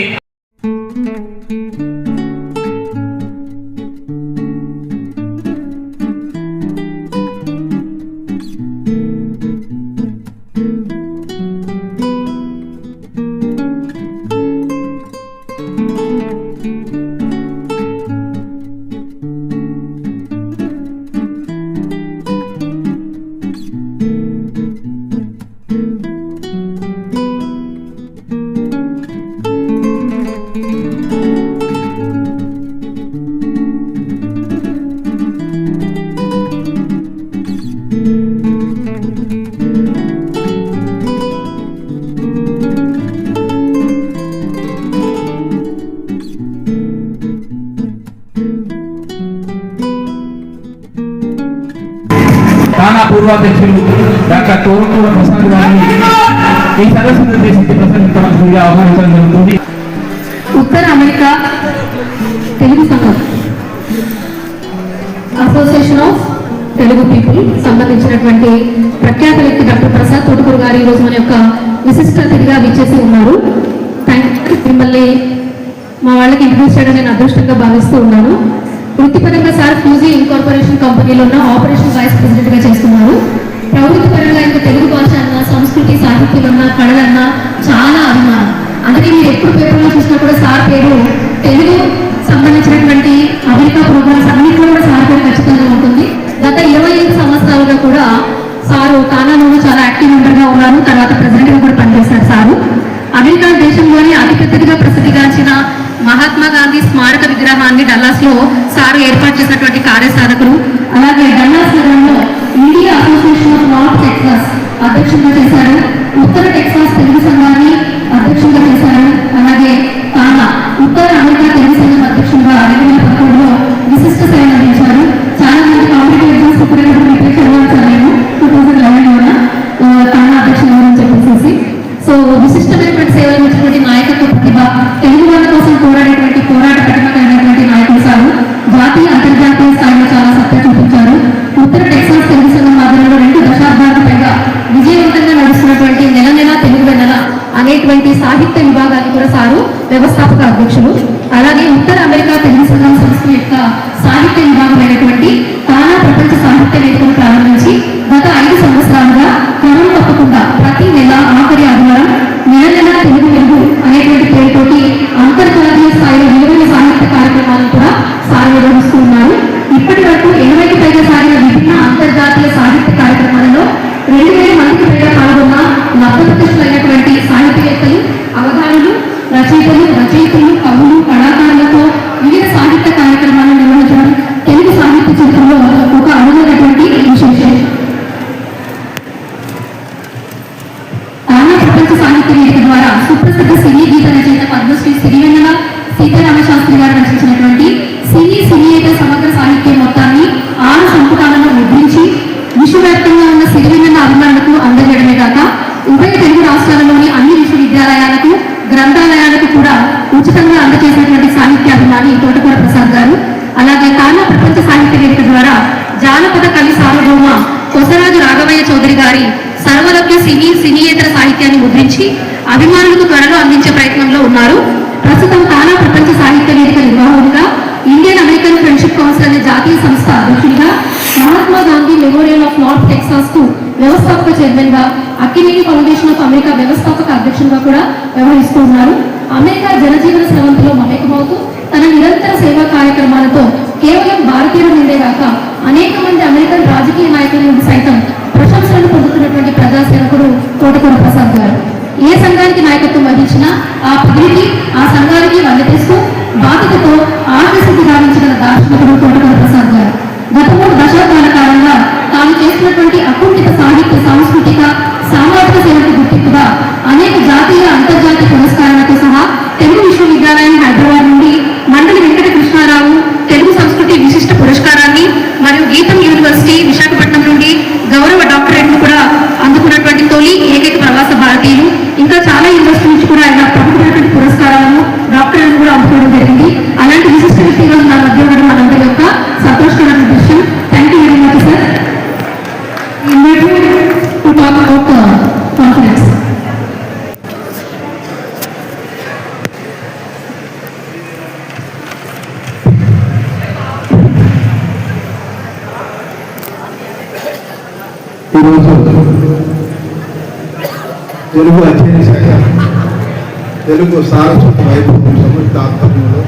తానా పూర్వాధ్యక్షులు డాక్టర్ తోరుకూర ప్రసాద్ గారిని ఈ సదస్సును ఉద్దేశించి ప్రసంగించవలసిందిగా ఆహ్వానించడం జరుగుతుంది.
ఉత్తర అమెరికా తెలుగు సంఘం అసోసియేషన్ ఆఫ్ తెలుగు పీపుల్ సంబంధించినటువంటి ప్రఖ్యాత వ్యక్తి డాక్టర్ ప్రసాద్ తోటకూరు గారు ఈరోజు మన యొక్క విశిష్ట అతిథిగా విచ్చేసి ఉన్నారు. మిమ్మల్ని మా వాళ్ళకి ఇంట్రడ్యూస్ చేయడం నేను అదృష్టంగా భావిస్తూ ఉన్నాను. వృత్తిపరంగా సార్ ఫ్యూజీ ఇన్కార్పొరేషన్ కంపెనీలో ఉన్న ఆపరేషన్ వైస్ ప్రెసిడెంట్ గా చేస్తున్నారు. ప్రవృత్తి పరంగా ఇంకా తెలుగు భాష అన్న, సంస్కృతి, సాహిత్యం అన్న, కళలన్న చాలా అభిమానం. అందుకే మీరు ఎప్పుడు పేపర్లో చూసినా కూడా సార్ పేరు తెలుగు సంబంధించినటువంటి అమెరికా ప్రోగ్రామ్స్ అన్నింటిలో కూడా సార్ పేరు ఖచ్చితంగా ఉంటుంది. గత 25 సంవత్సరాలుగా కూడా సారు కానాలో చాలా యాక్టివ్ మెంబర్గా ఉన్నారు. తర్వాత ప్రెసిడెంట్ గా కూడా పనిచేశారు సారు. అమెరికా దేశంలోని అతిపెద్దదిగా ప్రసిద్ధిగాంచిన మహాత్మా గాంధీ స్మారక విగ్రహాన్ని డల్లాస్ లో సార్ ఏర్పాటు చేసినటువంటి కార్యసాధకులు. అలాగే డల్లాస్ నగరంలో India association of north Texas అధ్యక్షులుగా చేశారు. ఉత్తర టెక్సాస్ తెలుగు సంఘాన్ని అధ్యక్షులుగా చేశారు. అలాగే కానా ఉత్తర అమెరికా తెలుగు సంఘం అధ్యక్షులుగా 2011లో విశిష్ట సేవలు అందించారు. చాలా మంది కాంపిటేటివ్ ఎగ్జామ్స్ ప్రిపేర్ చదవాలి నేను 2011లో కానా అధ్యక్షులు అని చెప్పేసి. సో విశిష్టమైనటువంటి సేవలు ఇచ్చినటువంటి నాయకత్వ ప్రతిభ, తెలుగు వాళ్ళ కోసం పోరాడేటువంటి పోరాట ప్రతిభ కలిగినటువంటి నాయకులు సారు జాతీయ అంతర్జాతీయ స్థాయిలో చాలా సత్తా చూపించారు. ఉత్తర టెక్సాస్ తెలుగు సంఘం ఆధ్వర్యంలో 2 దశాబ్దాలకు పైగా విజయవంతంగా నడుస్తున్నటువంటి నెల నెల తెలుగు వెన్నెల అనేటువంటి సాహిత్య విభాగాన్ని కూడా సారు వ్యవస్థాపక అధ్యక్షులు. అలాగే ఉత్తర అమెరికా తెలుగు సంఘం సంస్థ యొక్క సాహిత్య విభాగమైనటువంటి కానా ప్రపంచ సాహిత్య వేదికను ప్రారంభించి గత 5 సంవత్సరాలుగా క్రమం తప్పకుండా ప్రతి నెల ఆఖరి ఆదివారం నెల నెల తెలుగు వెలుగు అనేటువంటి పేరుతోటి అంతర్జాతీయ స్థాయిలో విలువైన సాహిత్య కార్యక్రమాలను కూడా సార్ నిర్వహిస్తూ ఉన్నారు. ఇప్పటి వరకు 80కి పైగా సాగిన విభిన్న అంతర్జాతీయ సాహిత్య కార్యక్రమాలలో 2000 మందికి పైగా పాల్గొన్న లబ్ధప్రతిష్ఠులైనటువంటి సాహిత్యవేత్తలు, అవధానులు, రచయితలు, కవులు, కళాకారులతో వివిధ సాహిత్య కార్యక్రమాలను నిర్వహించడం తెలుగు సాహిత్య చరిత్రలో ఒక అనువైనటువంటి విశేషం. కానా ప్రపంచ సాహిత్య వేదిక ద్వారా సుప్రసిద్ధ సినీ గీత రచయిత పద్మశ్రీ సిరివెన్నెల సీతారామ శాస్త్రి గారు రచించినటువంటి సినీయేతర సమగ్ర సాహిత్యం మొత్తాన్ని 6 సంపుటాలను ముద్రించి విశ్వవ్యాప్తంగా ఉన్న సిరివెన్నెల అభిమానులకు అందజేయడమే కాక ఉభయ తెలుగు రాష్ట్రాలలోని అన్ని విశ్వవిద్యాలయాలకు, గ్రంథాలయాలకు కూడా ఉచితంగా అందజేసినటువంటి సాహిత్యాభిమాని తోటకూర ప్రసాద్ గారు. అలాగే కానా ప్రపంచ సాహిత్య వేదిక ద్వారా జానపద కవి సార్వభౌమ కొసరాజు రాఘవయ్య చౌదరి గారి సర్వలభ్య సినీయేతర సాహిత్యాన్ని ముద్రించి అభిమానులకు త్వరలో అందించే ప్రయత్నంలో ఉన్నారు. ప్రస్తుతం కానా ప్రపంచ సాహిత్య వేదిక నిర్వాహకులుగా ఇండియన్ అమెరికన్ ఫ్రెండ్షిప్ కౌన్సిల్ అనే జాతీయ సంస్థ అధ్యక్షుడిగా, Mahatma Gandhi memorial of north Texas కు వ్యవస్థాపక చైర్మన్ గా, అక్కినేని ఫౌండేషన్ ఆఫ్ అమెరికా వ్యవస్థాపక అధ్యక్షుడిగా కూడా వ్యవహరిస్తూ ఉన్నారు. అమెరికా జనజీవన స్రవంతిలో మమేకమవుతూ తన నిరంతర సేవా కార్యక్రమాలతో కేవలం భారతీయుల నుండే కాక అనేక మంది అమెరికన్ రాజకీయ నాయకుల నుండి సైతం ప్రశంసలను పొందుతున్నటువంటి ప్రజాసేవకుడు తోటకూర ప్రసాద్ గారు. ఏ సంఘానికి నాయకత్వం వహించినా ఆ పదవికి, ఆ సంఘానికి వన్నెతీస్తూ బాధ్యతతో ఆర్గసిద్ధి గావించిన దార్శనికుడు తోటకూర ప్రసాద్ గారు. గత 3 దశాబ్దాల కాలంగా తాను చేస్తున్నటువంటి అకుంఠిత సాహిత్య, సాంస్కృతిక, సామాజిక సేవకు గుర్తింపుగా అనేక జాతీయ, అంతర్జాతీయ పురస్కారాలతో సహా తెలుగు విశ్వవిద్యాలయం హైదరాబాద్ నుండి మండలి వెంకట కృష్ణారావు తెలుగు సంస్కృతి విశిష్ట పురస్కారాన్ని మరియు గీతం యూనివర్సిటీ విశాఖపట్నం నుండి గౌరవ డాక్టరేట్ ను కూడా అందుకున్నటువంటి తొలి ఏకైక ప్రవాస భారతీయులు. ఇంకా చాలా యూనివర్సిటీ నుంచి కూడా ఆయన ప్రముఖమైనటువంటి పురస్కారాలను, డాక్టరేట్
తెలుగు అధ్యయన శాఖ తెలుగు సారస్వత వైభవం సమృద్ధ ఆధ్వర్యంలో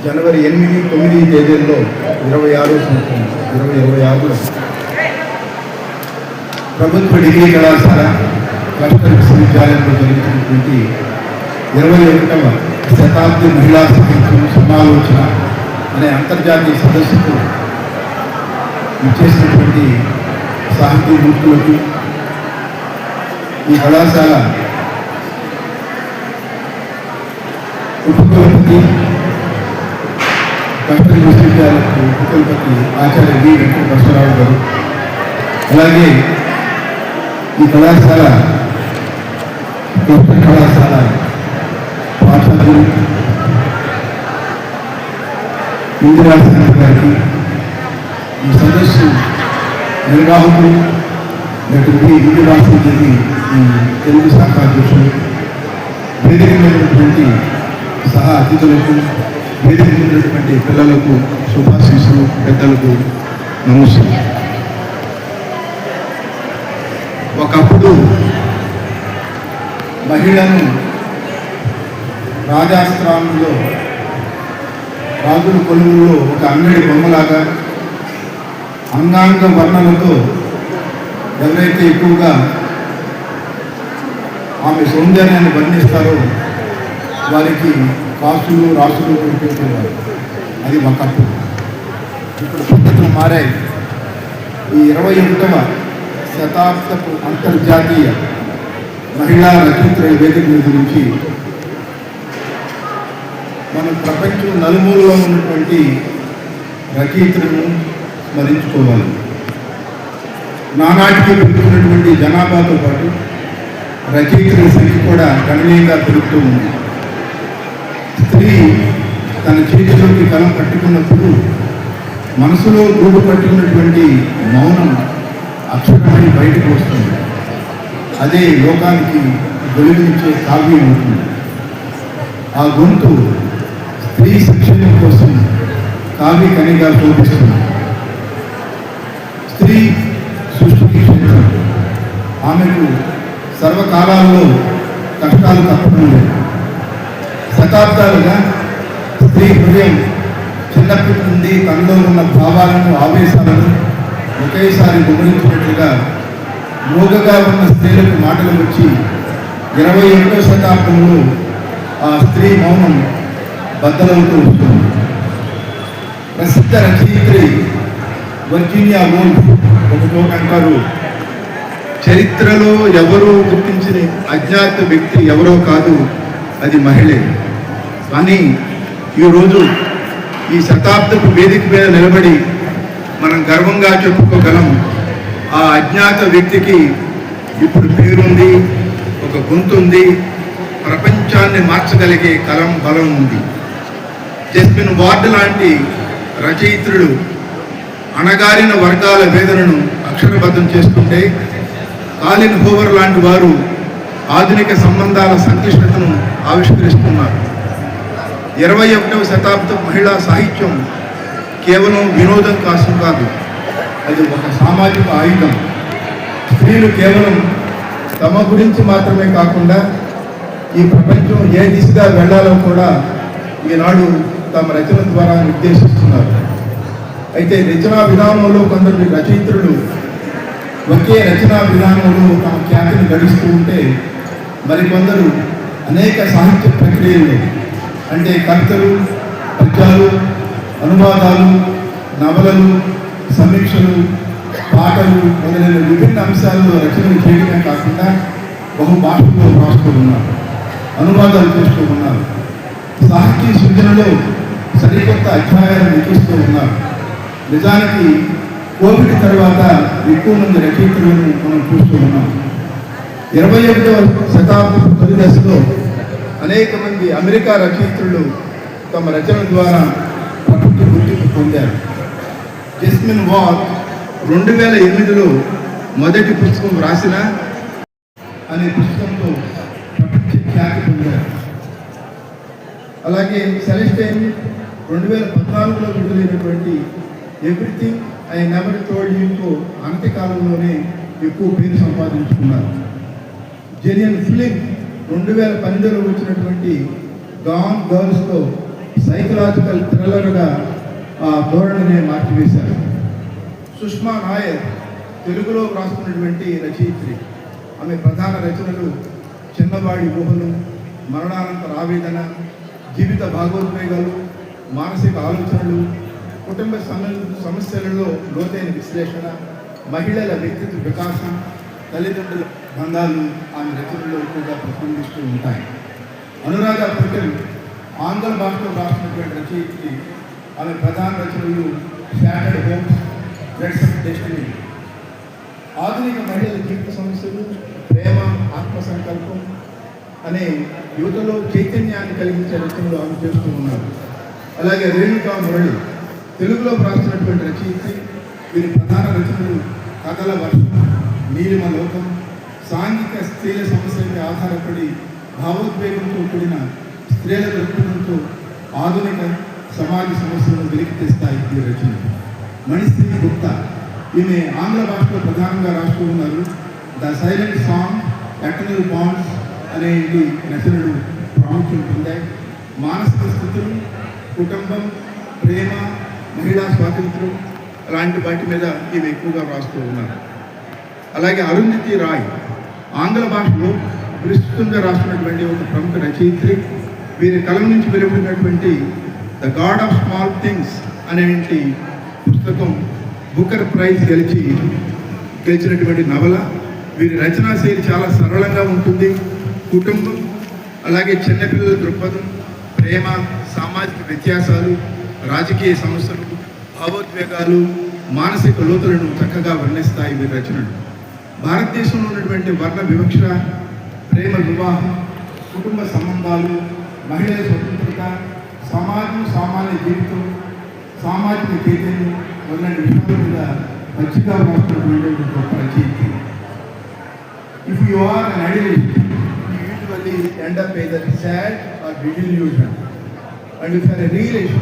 జనవరి 8, 9 తేదీల్లో 26 సంవత్సరం 2026లో ప్రభుత్వ డిగ్రీ కళాశాల క్లస్టర్ విశ్వవిద్యాలయంలో జరుగుతున్నటువంటి 21వ శతాబ్ది మహిళా సాహిత్యం సమాలోచన అనే అంతర్జాతీయ సదస్సుకు ఇచ్చేసినటువంటి సాహితీ మూర్తులకు ఈ కళాశాల ఉపకులపతి క్లస్టర్ విశ్వవిద్యాలయ ఉపకులపతి ఆచార్య వి వెంకట బసవరావు గారు, అలాగే ఈ కళాశాల క్లస్టర్ కళాశాల పాఠశాలలు ఇందిరా శాంతి గారికి, ఈ సదస్సు నిర్వాహకులు లేకపోతే యూనివర్సిటీకి ఈ తెలుగు శాఖ అధ్యక్షులు, వేదిక మీదటువంటి సహా అతిథులకు, వేదిక మీదటువంటి పిల్లలకు, శుభాశీస్సులు, పెద్దలకు నమస్తే. ఒకప్పుడు మహిళను రాజాస్త్రాలలో రాజుల కొలువుల్లో ఒక అంగడి బొమ్మలాగా అంగాంగ వర్ణనతో ఎవరైతే ఎక్కువగా ఆమె సౌందర్యాన్ని వర్ణిస్తారో వారికి కాసులు రాసులు పెట్టేవారు. అది ఒకప్పుడు. ఇప్పుడు పద్ధతులు మారాయి. ఈ 21వ శతాబ్దపు అంతర్జాతీయ మహిళా రచయిత్రుల వేదిక మీద నుంచి మనం ప్రపంచం నలుమూలలో ఉన్నటువంటి రచయిత్రులను స్మరించుకోవాలి. నానాటికి పెరుగుతున్నటువంటి జనాభాతో పాటు రచయిత్రుల సంఖ్య కూడా గణనీయంగా పెరుగుతూ ఉంది. స్త్రీ తన చేతిలోకి కలం పట్టుకున్నప్పుడు మనసులో గూడు పట్టుకున్నటువంటి మౌనం అక్షరమై బయటకు వస్తుంది. అదే లోకానికి వెలుగునిచ్చే కావ్యం అవుతుంది. ఆ గొంతు స్త్రీ శిక్షణ కోసం కావ్య కనిగా శోభిస్తుంది. స్త్రీ సృష్టికి క్షేత్రం. ఆమెకు సర్వకాలాల్లో కష్టాలు తప్పడం లేదు. శతాబ్దాలుగా స్త్రీ హృదయం చిన్నప్పటి నుండి తనలో ఉన్న భావాలను, ఆవేశాలను ఒకేసారి గుమరించినట్లుగా మోగగా ఉన్న స్త్రీలకు మాటలు వచ్చి 21వ శతాబ్దంలో ఆ స్త్రీ మౌనం బద్దలవుతూ వస్తుంది. ప్రసిద్ధ రచయిత్రి వర్జీనియా వూల్ఫ్ ఒక చోట అంటారు, చరిత్రలో ఎవరో గుర్తించిన అజ్ఞాత వ్యక్తి ఎవరో కాదు, అది మహిళే. కానీ ఈరోజు ఈ శతాబ్దపు వేదిక మీద నిలబడి మనం గర్వంగా చెప్పుకోగలం, ఆ అజ్ఞాత వ్యక్తికి ఇప్పుడు పేరుంది, ఒక గొంతు ఉంది, ప్రపంచాన్ని మార్చగలిగే కలం బలం ఉంది. జస్మిన్ వార్డ్ లాంటి రచయిత్రులు అణగారిన వర్గాల వేదనను అక్షరబద్ధం చేసుకుంటే, కాలిన్ హోవర్ లాంటి వారు ఆధునిక సంబంధాల సంక్లిష్టతను ఆవిష్కరిస్తున్నారు. 21వ శతాబ్దం మహిళా సాహిత్యం కేవలం వినోదం కోసం కాదు, అది ఒక సామాజిక ఆయుధం. స్త్రీలు కేవలం తమ గురించి మాత్రమే కాకుండా ఈ ప్రపంచం ఏ దిశగా వెళ్ళాలో కూడా ఈనాడు తమ రచన ద్వారా నిర్దేశిస్తున్నారు. అయితే రచనా విధానంలో కొందరు రచయిత్రులు ఒకే రచనా విధానంలో తమ ఖ్యాతిని గడిస్తూ ఉంటే, మరికొందరు అనేక సాహిత్య ప్రక్రియలు అంటే కవితలు, పద్యాలు, అనువాదాలు, నవలలు, సమీక్షలు, పాటలు మొదలైన విభిన్న అంశాల్లో రచనలు చేయడమే కాకుండా బహుభాషల్లో రాస్తూ ఉన్నారు, అనువాదాలు చేస్తూ ఉన్నారు. సాహితీ సృజనలో సరికొత్త అధ్యాయాలు లిఖిస్తూ ఉన్నారు. నిజానికి కోవిడ్ తర్వాత ఎక్కువ మంది రచయితలను మనం చూస్తూ ఉన్నాం. 21వ శతాబ్దపు తొలి దశలో అనేక మంది అమెరికా రచయిత్రులు తమ రచన ద్వారా ప్రపంచ గుర్తింపు పొందారు. జస్మిన్ వార్డ్ 2008లో మొదటి పుస్తకం రాసిన అనే పుస్తకంతో ప్రపంచ ఖ్యాతి పొందారు. అలాగే సెలెస్టైన్ 2014లో విడుదలైనటువంటి ఎవ్రీథింగ్ ఐ నెవర్ టోల్డ్ యూతో అంత్యకాలంలోనే ఎక్కువ పేరు సంపాదించుకున్నారు. జెనియన్ ఫిలిం 2012లో వచ్చినటువంటి గాన్ గర్ల్స్తో సైకలాజికల్ థ్రిల్లర్గా ఆ ధోరణిని మార్చివేశారు. సుష్మా నాయర్ తెలుగులో వ్రాస్తున్నటువంటి రచయిత్రి. ఆమె ప్రధాన రచనలు చిన్నవాడి ఊహలు, మరణానంతర ఆవేదన, జీవిత భాగోద్వేగాలు, మానసిక ఆలోచనలు, కుటుంబ సమస్యలలో లోతైన విశ్లేషణ, మహిళల వ్యక్తిత్వ వికాసం, తల్లిదండ్రుల బంధాలు ఆమె రచనల్లో ఎక్కువగా ప్రతిబింబిస్తూ ఉంటాయి. అనురాధ పటేల్ ఆంగ్ల భాషలో రాసినటువంటి రచయిత్రి. ఆమె ప్రధాన రచనలు shattered homes, threads of destiny. ఆధునిక మహిళల జీవిత సమస్యలు, ప్రేమ, ఆత్మసంకల్పం అనే యువతలో చైతన్యాన్ని కలిగించే రచనలు ఆమె చేస్తూ ఉన్నారు. అలాగే రేణుకా మురళి తెలుగులో రాసినటువంటి రచయిత్రి. వీరి ప్రధాన రచనలు కథల వర్షం, నీలిమ లోకం, సాంఘిక స్త్రీల సమస్యలపై ఆధారపడి భావోద్వేగంతో కూడిన స్త్రీల దృక్పథంతో ఆధునిక సమాజ సమస్యలను వెలికి తెస్తాయి ఈ రచనలు. మణిశ్రీ గుప్తా ఈమె ఆంగ్ల భాషలో ప్రధానంగా రాస్తూ ఉన్నారు. The silent song, eternal bonds అనేవి రచనలు ప్రాముఖ్యం పొందాయి. మానసిక స్థితులు, కుటుంబం, ప్రేమ, మహిళా స్వాతంత్రం లాంటి వాటి మీద ఈమె ఎక్కువగా రాస్తూ ఉన్నారు. అలాగే అరుంధతి రాయ్ ఆంగ్ల భాషలో విస్తృతంగా రాస్తున్నటువంటి ఒక ప్రముఖ రచయిత్రి. వీరి కలం నుంచి వెలువడినటువంటి the God of small things అనేటువంటి పుస్తకం బుకర్ ప్రైజ్ గెలిచినటువంటి నవల. వీరి రచనా శైలి చాలా సరళంగా ఉంటుంది. కుటుంబం, అలాగే చిన్నపిల్లల దృక్పథం, ప్రేమ, సామాజిక వ్యత్యాసాలు, రాజకీయ సమస్యలు, భావోద్వేగాలు, మానసిక లోతులను చక్కగా వర్ణిస్తాయి వీరి రచనలు. భారతదేశంలో ఉన్నటువంటి వర్ణ వివక్ష, ప్రేమ వివాహం, కుటుంబ సంబంధాలు, మహిళల స్వతంత్రత, సమాజం, సామాన్య జీవితం, సామాజిక చైతన్యం మొదలైన విషయాల మీద మంచిగా రాస్తున్నటువంటి గొప్ప రచయిత్రి. If you are an idealist, you usually end up either sad or disillusioned. And if you are a realist,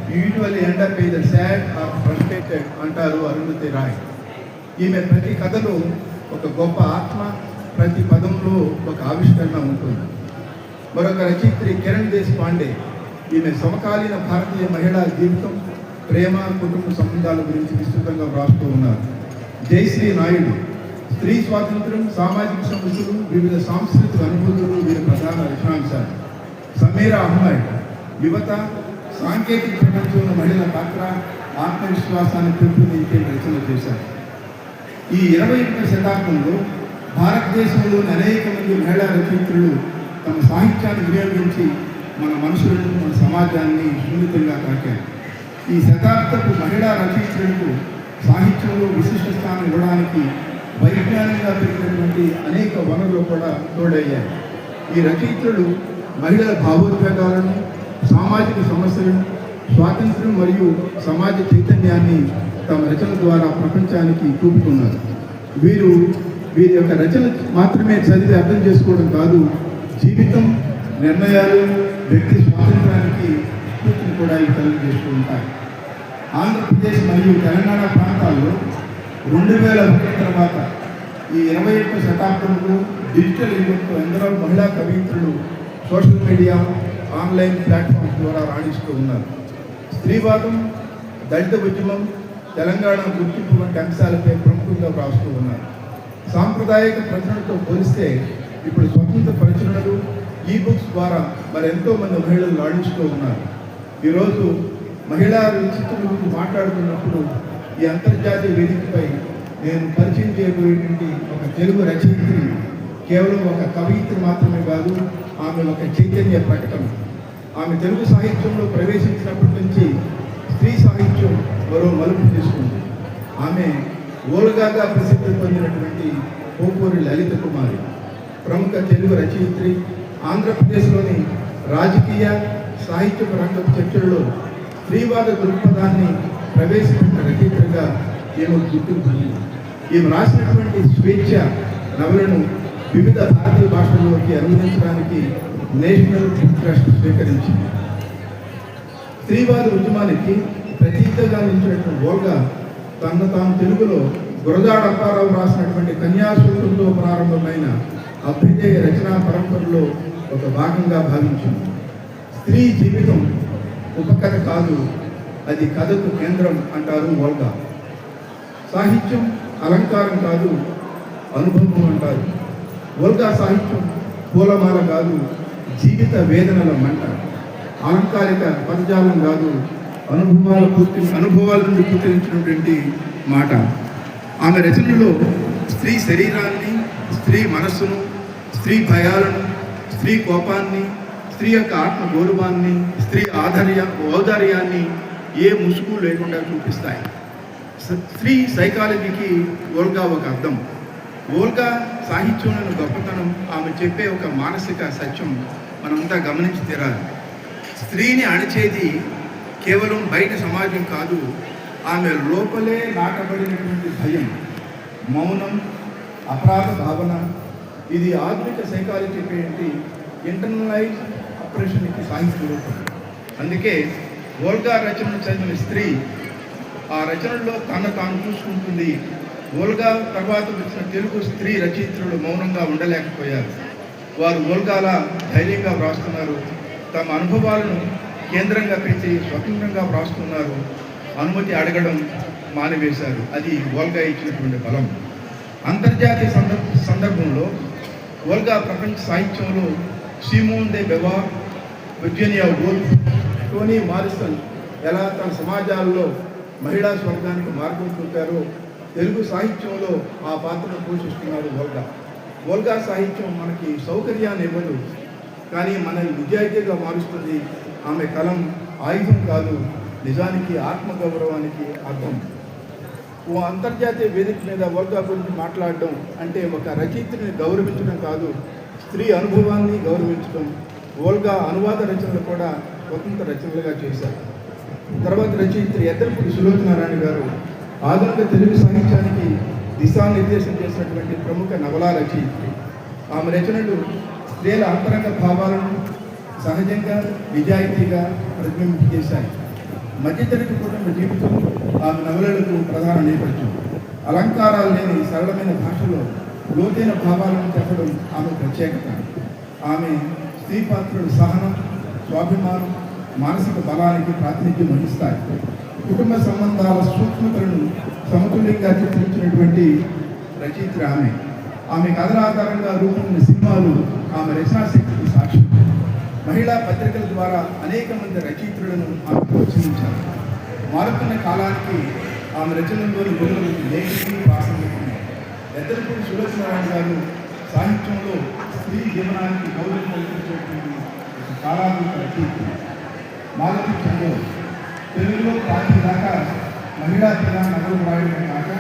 you usually end up either sad or frustrated అంటారు అరుంధతి రాయ్. ఈమె ప్రతి కథలో ఒక గొప్ప ఆత్మ, ప్రతి పదంలో ఒక ఆవిష్కరణ ఉంటుంది. మరొక రచయిత్రి కిరణ్ దేశపాండే. ఈమె సమకాలీన భారతీయ మహిళా జీవితం, ప్రేమ, కుటుంబ సంబంధాల గురించి విస్తృతంగా వ్రాస్తూ ఉన్నారు. జయశ్రీ నాయుడు స్త్రీ స్వాతంత్రం, సామాజిక సమస్యలు, వివిధ సాంస్కృతిక అనుభూతులు వీరి ప్రధాన రచనాంశాలు. సమీరా అహ్మద్ యువత, సాంకేతిక ప్రపంచంలో మహిళల పాత్ర, ఆత్మవిశ్వాసాన్ని పెంపొందించే రచనలు చేశారు. ఈ 21వ శతాబ్దంలో భారతదేశంలోని అనేక మంది మహిళా రచయిత్రులు తమ సాహిత్యాన్ని వినియోగించి మన మనుషులను, మన సమాజాన్ని సున్నితంగా తాకారు. ఈ శతాబ్దపు మహిళా రచయిత్రులకు సాహిత్యంలో విశిష్ట స్థానం ఇవ్వడానికి వైజ్ఞానికంగా పెరిగినటువంటి అనేక వనరులు కూడా తోడయ్యాయి. ఈ రచయిత్రులు మహిళల భావోద్వేగాలను, సామాజిక సమస్యలను, స్వాతంత్ర్యం మరియు సమాజ చైతన్యాన్ని తమ రచనల ద్వారా ప్రపంచానికి చూపుతున్నారు. వీరి యొక్క రచన మాత్రమే చదివి అర్థం చేసుకోవడం కాదు, జీవితం, నిర్ణయాలు, వ్యక్తి స్వాతంత్రానికి స్ఫూర్తిని కూడా ఈ కలిగజేస్తూ ఉంటాయి. ఆంధ్రప్రదేశ్ మరియు తెలంగాణ ప్రాంతాల్లో 2001 తర్వాత ఈ 21వ శతాబ్దంలో డిజిటల్ యుగంతో ఎందరో మహిళా కవయిత్రులు సోషల్ మీడియా, ఆన్లైన్ ప్లాట్ఫామ్స్ ద్వారా రాణిస్తూ ఉన్నారు. స్త్రీవాదం, దళిత ఉద్యమం, తెలంగాణ గుర్తింపు వంటి అంశాలపై ప్రముఖంగా వ్రాస్తూ ఉన్నారు. సాంప్రదాయిక ప్రచురణతో పోలిస్తే ఇప్పుడు స్వతంత్ర ప్రచురణలు, ఈబుక్స్ ద్వారా మరెంతో మంది మహిళలు రాణిస్తూ ఉన్నారు. ఈరోజు మహిళా రచయిత్రుల గురించి మాట్లాడుతున్నప్పుడు ఈ అంతర్జాతీయ వేదికపై నేను పరిచయం చేయబోయేటువంటి ఒక తెలుగు రచయిత్రి కేవలం ఒక కవయిత్రి మాత్రమే కాదు, ఆమె ఒక చైతన్య ప్రకటన. ఆమె తెలుగు సాహిత్యంలో ప్రవేశించినప్పటి నుంచి స్త్రీ సాహిత్యం మరో మలుపు తీసుకుంది. ఆమె ఓలుగాగా ప్రసిద్ధి పొందినటువంటి పోపూరి లలిత కుమారి, ప్రముఖ తెలుగు రచయిత్రి. ఆంధ్రప్రదేశ్లోని రాజకీయ, సాహిత్యపు రంగపు చర్చలలో స్త్రీవాద దృక్పథాన్ని ప్రవేశపెట్టిన రచయిత్రిగా ఈమె గుర్తింపు పొందింది. ఈమె రాసినటువంటి స్వేచ్ఛ నవలను వివిధ భారతీయ భాషల్లోకి అనువదించడానికి నేషనల్ బుక్ ట్రస్ట్ స్వీకరించింది. స్త్రీవాద ఉద్యమానికి ప్రతీకగా నిలిచినటువంటి ఓల్గా తను తాను తెలుగులో గురజాడ అప్పారావు రాసినటువంటి కన్యాశుల్కంతో ప్రారంభమైన అభ్యుదయ రచనా పరంపరలో ఒక భాగంగా భావించింది. స్త్రీ జీవితం ఉపకథ కాదు, అది కథకు కేంద్రం అంటారు వోల్గా. సాహిత్యం అలంకారం కాదు, అనుభవం అంటారు. వోల్గా సాహిత్యం పూలమాల కాదు, జీవిత వేదనల మంట. అలంకారిక పదజాలం కాదు, అనుభవాల నుండి పుట్టించినటువంటి మాట. ఆమె రచనలో స్త్రీ శరీరాన్ని, స్త్రీ మనస్సును, స్త్రీ భయాలను, స్త్రీ కోపాన్ని, స్త్రీ యొక్క ఆత్మ గౌరవాన్ని, స్త్రీ ఔదార్యాన్ని ఏ ముసుగు లేకుండా చూపిస్తాయి. స్త్రీ సైకాలజీకి వోల్గా ఒక అర్థం. వోల్గా సాహిత్యంలోని గొప్పతనం, ఆమె చెప్పే ఒక మానసిక సత్యం మనమంతా గమనించి తీరాలి. స్త్రీని అణచేది కేవలం బయట సమాజం కాదు, ఆమె లోపలే నాటబడినటువంటి భయం, మౌనం, అపరాధ భావన. ఇది ఆధునిక సైకాలజీ చెప్పేంటి ఇంటర్నలైజ్ అప్రెషన్కి సాహిత్య రూపం. అందుకే వోల్గా రచనను చదివిన స్త్రీ ఆ రచనల్లో తాను చూసుకుంటుంది. వోల్గా తర్వాత వచ్చిన తెలుగు స్త్రీ రచయిత్రులు మౌనంగా ఉండలేకపోయారు. వారు వోల్గాలా ధైర్యంగా వ్రాస్తున్నారు. తమ అనుభవాలను కేంద్రంగా పెట్టి స్వతంత్రంగా వ్రాస్తున్నారు. అనుమతి అడగడం మానివేశారు. అది వోల్గా ఇచ్చినటువంటి బలం. అంతర్జాతీయ సందర్భంలో వోల్గా ప్రపంచ సాహిత్యంలో Simone de Beauvoir, Virginia Woolf, Toni Morrison ఎలా తన సమాజాల్లో మహిళా స్వర్గానికి మార్గం చూపారో తెలుగు సాహిత్యంలో ఆ పాత్రను పోషిస్తున్నారు వోల్గా. వోల్గా సాహిత్యం మనకి సౌకర్యాన్ని ఇవ్వదు, కానీ మనల్ని నిజాయితీగా మారుస్తుంది. ఆమె కలం ఆయుధం కాదు, నిజానికి ఆత్మగౌరవానికి అర్థం. ఓ అంతర్జాతీయ వేదిక మీద వోల్గా గురించి మాట్లాడడం అంటే ఒక రచయిత్రిని గౌరవించడం కాదు, స్త్రీ అనుభవాన్ని గౌరవించడం. వోల్గా అనువాద రచనలు కూడా స్వతంత్ర రచనలుగా చేశారు. తర్వాత రచయిత్రి ఎద్దరపూడి సులోచనారాయణ గారు ఆధునిక తెలుగు సాహిత్యానికి దిశానిర్దేశం చేసినటువంటి ప్రముఖ నవలా రచయిత్రి. ఆమె రచనలు స్త్రీల అంతరంగ భావాలను సహజంగా నిజాయితీగా ప్రతిబింబించేశాయి. మధ్యతరగతి కుటుంబ జీవితం ఆమె నవలలకు ప్రధాన నేపథ్యం. అలంకారాలు లేని సరళమైన భాషలో లోతైన భావాలను చెప్పడం ఆమె ప్రత్యేకత. ఆమె స్త్రీ పాత్రలు సహనం, స్వాభిమానం, మానసిక బలానికి ప్రాతినిధ్యం వహిస్తాయి. కుటుంబ సంబంధాల సూక్ష్మతలను సమతుల్యంగా చిత్రించినటువంటి రచయిత్రి ఆమె. ఆమె కథల ఆధారంగా రూపొందిన సినిమాలు ఆమె రచనాశక్తికి సాక్ష్యం. మహిళా పత్రికల ద్వారా అనేక మంది రచయిత్రులను ఆమె ప్రోత్సహించారు. మారుతున్న కాలానికి ఆమె రచనల్లోని గుణములు లేఖకి ప్రాసంగికమే. ఎద్దరపూడి సులోచనారాయణ గారు సాహిత్యంలో స్త్రీ జీవనానికి గౌరవం కల్పించేటువంటి ఒక కాలాత్మక రచయిత్రి. మాలతి చంద్ర తెలుగులో పార్టీ దాకా మహిళా జిల్లా నగలు రాయడమే కాక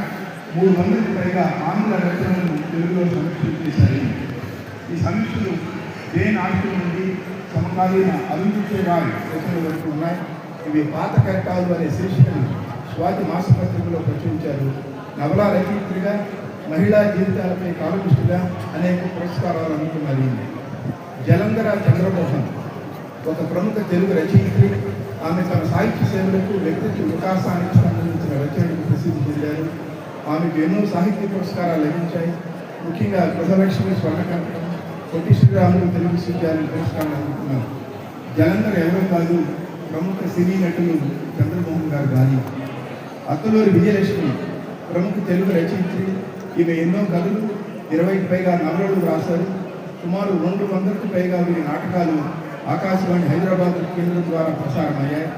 300కి పైగా ఆంగ్ల రచనలను తెలుగులో సమీక్షలు చేశాయి. ఈ సమీక్షలు జైన్ ఆర్టికల్ నుండి సమకాలీన అభివృద్ధి రాయ్ రచనల వరకు ఉన్నాయి. ఇవి పాత కరెక్టాలు అనే శీర్షికను స్వాతి మాసపత్రికలో ప్రచురించారు. నవలా రచయిత్రిగా, మహిళా జీవితాలపై కాలమిస్టుగా అనేక పురస్కారాలు అందుకున్నారు. జలంధర చంద్రమోహన్ ఒక ప్రముఖ తెలుగు రచయిత్రి. ఆమె తన సాహిత్య సేవలకు, వ్యక్తిత్వ వికాసానికి సంబంధించిన రచనలకు ప్రసిద్ధి చెందారు. ఆమెకు ఎన్నో సాహిత్య పురస్కారాలు లభించాయి. ముఖ్యంగా గృహలక్ష్మి స్వర్ణకంఠం, పొట్టి శ్రీరాములు తెలుగు విశ్వవిద్యాలయం పురస్కారాలు అందుకున్నారు. జలంధర్ ఎవరో కాదు, ప్రముఖ సినీ నటులు చంద్రమోహన్ గారు కానీ. అత్తలూరి విజయలక్ష్మి ప్రముఖ తెలుగు రచయిత్రి. ఈమె ఎన్నో కథలు, 20కి పైగా నవలలు రాశారు. సుమారు 200కి పైగా వీరి నాటకాలు ఆకాశవాణి హైదరాబాద్ కేంద్రం ద్వారా ప్రసారమయ్యాయి.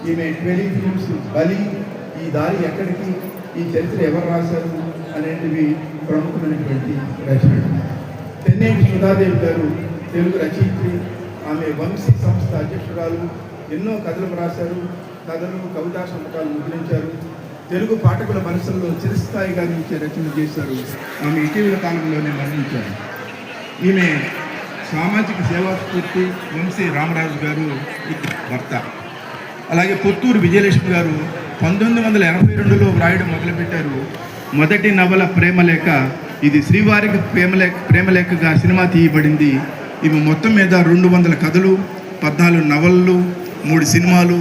ఈమె 20 ఫిల్మ్స్, బలి, ఈ దారి ఎక్కడికి, ఈ చరిత్ర ఎవరు రాశారు అనేటివి ప్రముఖమైనటువంటి రచనలు. తెన్నేటి సుధాదేవి గారు తెలుగు రచయిత్రి. ఆమె వంశీ సంస్థ అధ్యక్షురాలు. ఎన్నో కథలు రాశారు. కథలు, కవితా సంపుటాలు ముద్రించారు. తెలుగు పాఠకుల మనసుల్లో చిరస్థాయిగా నిలిచే రచనలు చేశారు. ఆమె ఇటీవల కాలంలోనే మరణించారు. ఈమె సామాజిక సేవా స్ఫూర్తి. వంశీ రామరాజు గారు భర్త. అలాగే పుత్తూరు విజయలక్ష్మి గారు 1982లో వ్రాయడం మొదలుపెట్టారు. మొదటి నవల ప్రేమలేఖ. ఇది శ్రీవారికి ప్రేమలేఖగా సినిమా తీయబడింది. ఇవి మొత్తం మీద 200 కథలు, 14 నవలలు, 3 సినిమాలు,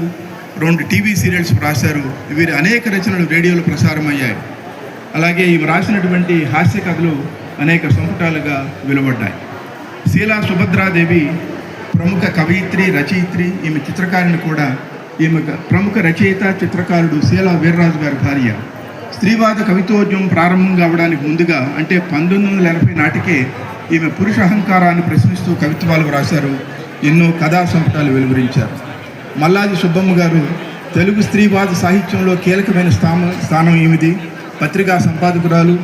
2 టీవీ సీరియల్స్ రాశారు. వీరి అనేక రచనలు రేడియోలో ప్రసారమయ్యాయి. అలాగే ఈమె రాసినటువంటి హాస్య కథలు అనేక సంపుటాలుగా వెలువడ్డాయి. శీలా సుభద్రాదేవి ప్రముఖ కవయిత్రి, రచయిత్రి. ఈమె చిత్రకారిణి కూడా. ఈమె ప్రముఖ రచయిత, చిత్రకారుడు శీలా వీర్రాజు గారి భార్య. స్త్రీవాద కవితోద్యమం ప్రారంభం కావడానికి ముందుగా అంటే 1980 నాటికే ఈమె పురుష అహంకారాన్ని ప్రశ్నిస్తూ కవిత్వాలు రాశారు. ఎన్నో కథా సంపుటాలు వెలువరించారు. మల్లాది సుబ్బమ్మ గారు తెలుగు స్త్రీవాద సాహిత్యంలో కీలకమైన స్థానం ఈమెది. పత్రికా సంపాదకురాలు.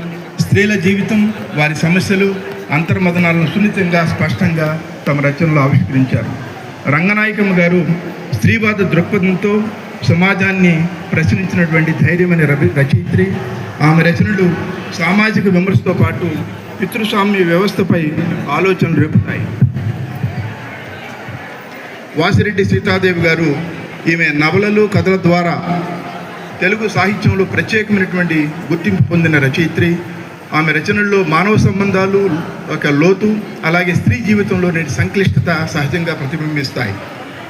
స్త్రీల జీవితం, వారి సమస్యలు, అంతర్మదనాలను సున్నితంగా, స్పష్టంగా తమ రచనలో ఆవిష్కరించారు. రంగనాయకమ్మ గారు స్త్రీవాద దృక్పథంతో సమాజాన్ని ప్రశ్నించినటువంటి ధైర్యమైన రచయిత్రి. ఆమె రచనలు సామాజిక విమర్శతో పాటు పితృస్వామ్య వ్యవస్థపై ఆలోచనలు రేపుతాయి. వాసిరెడ్డి సీతాదేవి గారు ఈమె నవలలు, కథల ద్వారా తెలుగు సాహిత్యంలో ప్రత్యేకమైనటువంటి గుర్తింపు పొందిన రచయిత్రి. ఆమె రచనల్లో మానవ సంబంధాలు ఒక లోతు, అలాగే స్త్రీ జీవితంలో నేటి సంక్లిష్టత సహజంగా ప్రతిబింబిస్తాయి.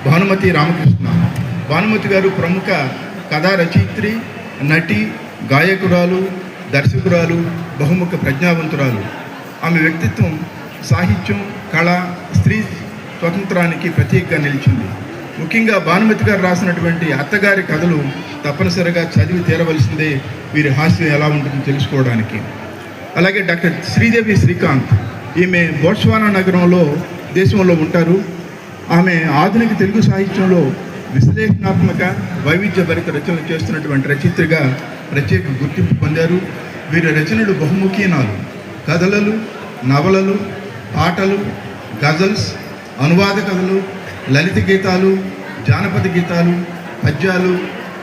భానుమతి రామకృష్ణ. భానుమతి గారు ప్రముఖ కథా రచయిత్రి, నటి, గాయకురాలు, దర్శకురాలు, బహుముఖ ప్రజ్ఞావంతురాలు. ఆమె వ్యక్తిత్వం సాహిత్యం, కళ, స్త్రీ స్వతంత్రానికి ప్రతీకగా నిలిచింది. ముఖ్యంగా భానుమతి గారు రాసినటువంటి అత్తగారి కథలు తప్పనిసరిగా చదివి తీరవలసిందే వీరి హాస్యం ఎలా ఉంటుందో తెలుసుకోవడానికి. అలాగే డాక్టర్ శ్రీదేవి శ్రీకాంత్. ఈమె బోట్స్వానా నగరంలో దేశంలో ఉంటారు. ఆమె ఆధునిక తెలుగు సాహిత్యంలో విశ్లేషణాత్మక, వైవిధ్యభరిత రచనలు చేస్తున్నటువంటి రచయిత్రిగా ప్రత్యేక గుర్తింపు పొందారు. వీరి రచనలు బహుముఖీనాలు, కథలలు, నవలలు, పాటలు, గజల్స్, అనువాద కథలు, లలిత గీతాలు, జానపద గీతాలు, పద్యాలు,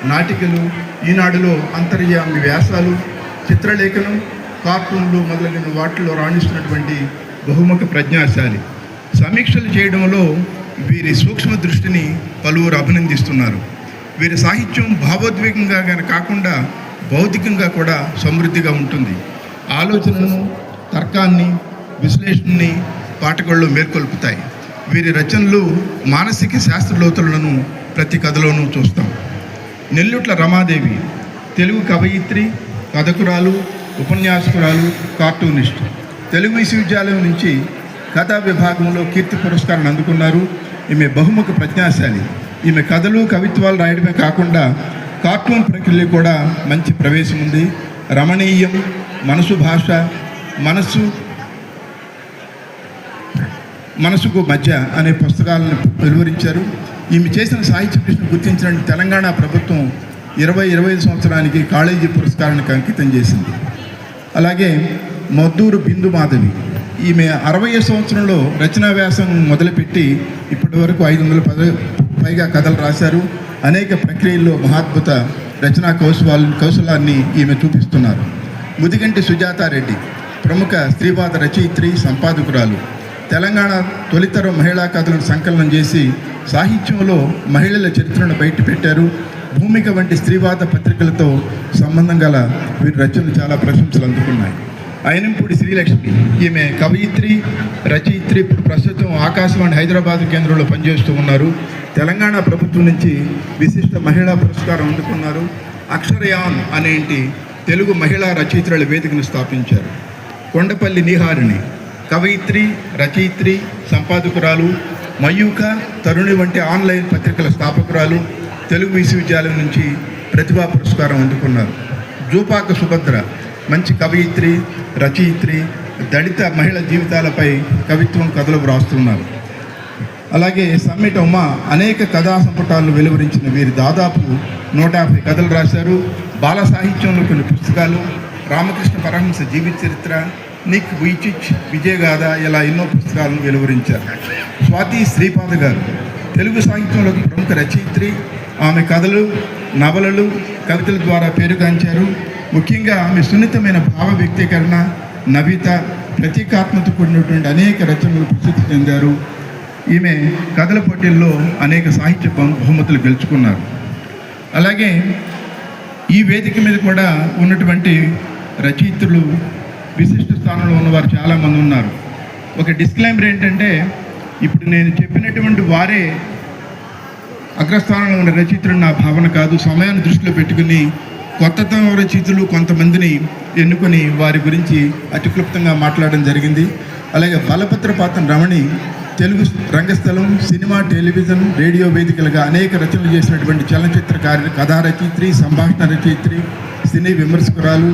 నాటికలు, ఈనాడులో అంతర్యామి వ్యాసాలు, చిత్రలేఖనం, కార్టూన్లు మొదలైన వాటిలో రాణిస్తున్నటువంటి బహుముఖ ప్రజ్ఞాశాలి. సమీక్షలు చేయడంలో వీరి సూక్ష్మ దృష్టిని పలువురు అభినందిస్తున్నారు. వీరి సాహిత్యం భావోద్వేగంగా కాకుండా భౌతికంగా కూడా సమృద్ధిగా ఉంటుంది. ఆలోచనను, తర్కాన్ని, విశ్లేషణని పాఠకుల్లో మేల్కొల్పుతాయి. వీరి రచనలు మానసిక శాస్త్రలోతులను ప్రతి కథలోనూ చూస్తాం. నెల్లుట్ల రమాదేవి తెలుగు కవయిత్రి, కథకురాలు, ఉపన్యాసకురాలు, కార్టూనిస్ట్. తెలుగు విశ్వవిద్యాలయం నుంచి కథా విభాగంలో కీర్తి పురస్కారాన్ని అందుకున్నారు. ఈమె బహుముఖ ప్రజ్ఞాశాలి. ఈమె కథలు, కవిత్వాలు రాయడమే కాకుండా కార్టూన్ ప్రక్రియ కూడా మంచి ప్రవేశం ఉంది. రమణీయం, మనసు భాష, మనసుకు మధ్య అనే పుస్తకాలను వెలువరించారు. ఈమె చేసిన సాహిత్య కృషిని గుర్తించిన తెలంగాణ ప్రభుత్వం 2025 సంవత్సరానికి కాళేజీ పురస్కారానికి అంకితం చేసింది. అలాగే మద్దూరు బిందు మాధవి. ఈమె 60వ సంవత్సరంలో రచనా వ్యాసం మొదలుపెట్టి ఇప్పటి వరకు 510 పైగా కథలు రాశారు. అనేక ప్రక్రియల్లో మహాద్భుత రచనా కౌశలాన్ని ఈమె చూపిస్తున్నారు. ముదిగంటి సుజాతారెడ్డి ప్రముఖ స్త్రీవాద రచయిత్రి, సంపాదకురాలు. తెలంగాణ తొలితరం మహిళా కథలను సంకలనం చేసి సాహిత్యంలో మహిళల చరిత్రను బయటపెట్టారు. భూమిక వంటి స్త్రీవాద పత్రికలతో సంబంధం గల వీరి రచనలు చాలా ప్రశంసలు అందుకున్నాయి. అయినంపూడి శ్రీలక్ష్మి. ఈమె కవయిత్రి, రచయిత్రి. ఇప్పుడు ప్రస్తుతం ఆకాశవాణి హైదరాబాద్ కేంద్రంలో పనిచేస్తూ ఉన్నారు. తెలంగాణ ప్రభుత్వం నుంచి విశిష్ట మహిళా పురస్కారం అందుకున్నారు. అక్షరయాన్ అనేంటి తెలుగు మహిళా రచయిత్రుల వేదికను స్థాపించారు. కొండపల్లి నీహారిణి కవయిత్రి, రచయిత్రి, సంపాదకురాలు. మయూక, తరుణి వంటి ఆన్లైన్ పత్రికల స్థాపకురాలు. తెలుగు విశ్వవిద్యాలయం నుంచి ప్రతిభా పురస్కారం అందుకున్నారు. జూపాక సుభద్ర మంచి కవయిత్రి, రచయిత్రి. దళిత మహిళ జీవితాలపై కవిత్వం, కథలు వ్రాస్తున్నారు. అలాగే సమ్మిట ఉమ అనేక కథా సంపుటాలను వెలువరించిన వీరు దాదాపు 150 కథలు రాశారు. బాల సాహిత్యంలో కొన్ని పుస్తకాలు, రామకృష్ణ పరమహంస జీవిత చరిత్ర, నిక్ వీచిచ్, విజయగాథ ఇలా ఎన్నో పుస్తకాలను వెలువరించారు. స్వాతి శ్రీపాద గారు తెలుగు సాహిత్యంలోకి ప్రముఖ రచయిత్రి. ఆమె కథలు, నవలలు, కవితల ద్వారా పేరుగాంచారు. ముఖ్యంగా ఆమె సున్నితమైన భావ వ్యక్తీకరణ, నవ్యత, ప్రతీకాత్మత కూడినటువంటి అనేక రచనలు ప్రసిద్ధి చెందారు. ఈమె కథల పోటీల్లో అనేక సాహిత్య బహుమతులు గెలుచుకున్నారు. అలాగే ఈ వేదిక మీద కూడా ఉన్నటువంటి రచయిత్రులు విశిష్ట స్థానంలో ఉన్నవారు చాలామంది ఉన్నారు. ఒక డిస్క్లైమర్ ఏంటంటే, ఇప్పుడు నేను చెప్పినటువంటి వారే అగ్రస్థానంలో ఉన్న రచయిత్రులు నా భావన కాదు. సమయాన్ని దృష్టిలో పెట్టుకుని కొత్త తరం రచయితలు కొంతమందిని ఎన్నుకొని వారి గురించి అతి క్లుప్తంగా మాట్లాడడం జరిగింది. అలాగే బలపత్రపాతం రమణి తెలుగు రంగస్థలం, సినిమా, టెలివిజన్, రేడియో వేదికలుగా అనేక రచనలు చేసినటువంటి చలనచిత్ర కథా రచయిత్రి, సంభాషణ రచయిత్రి, సినీ విమర్శకురాలు,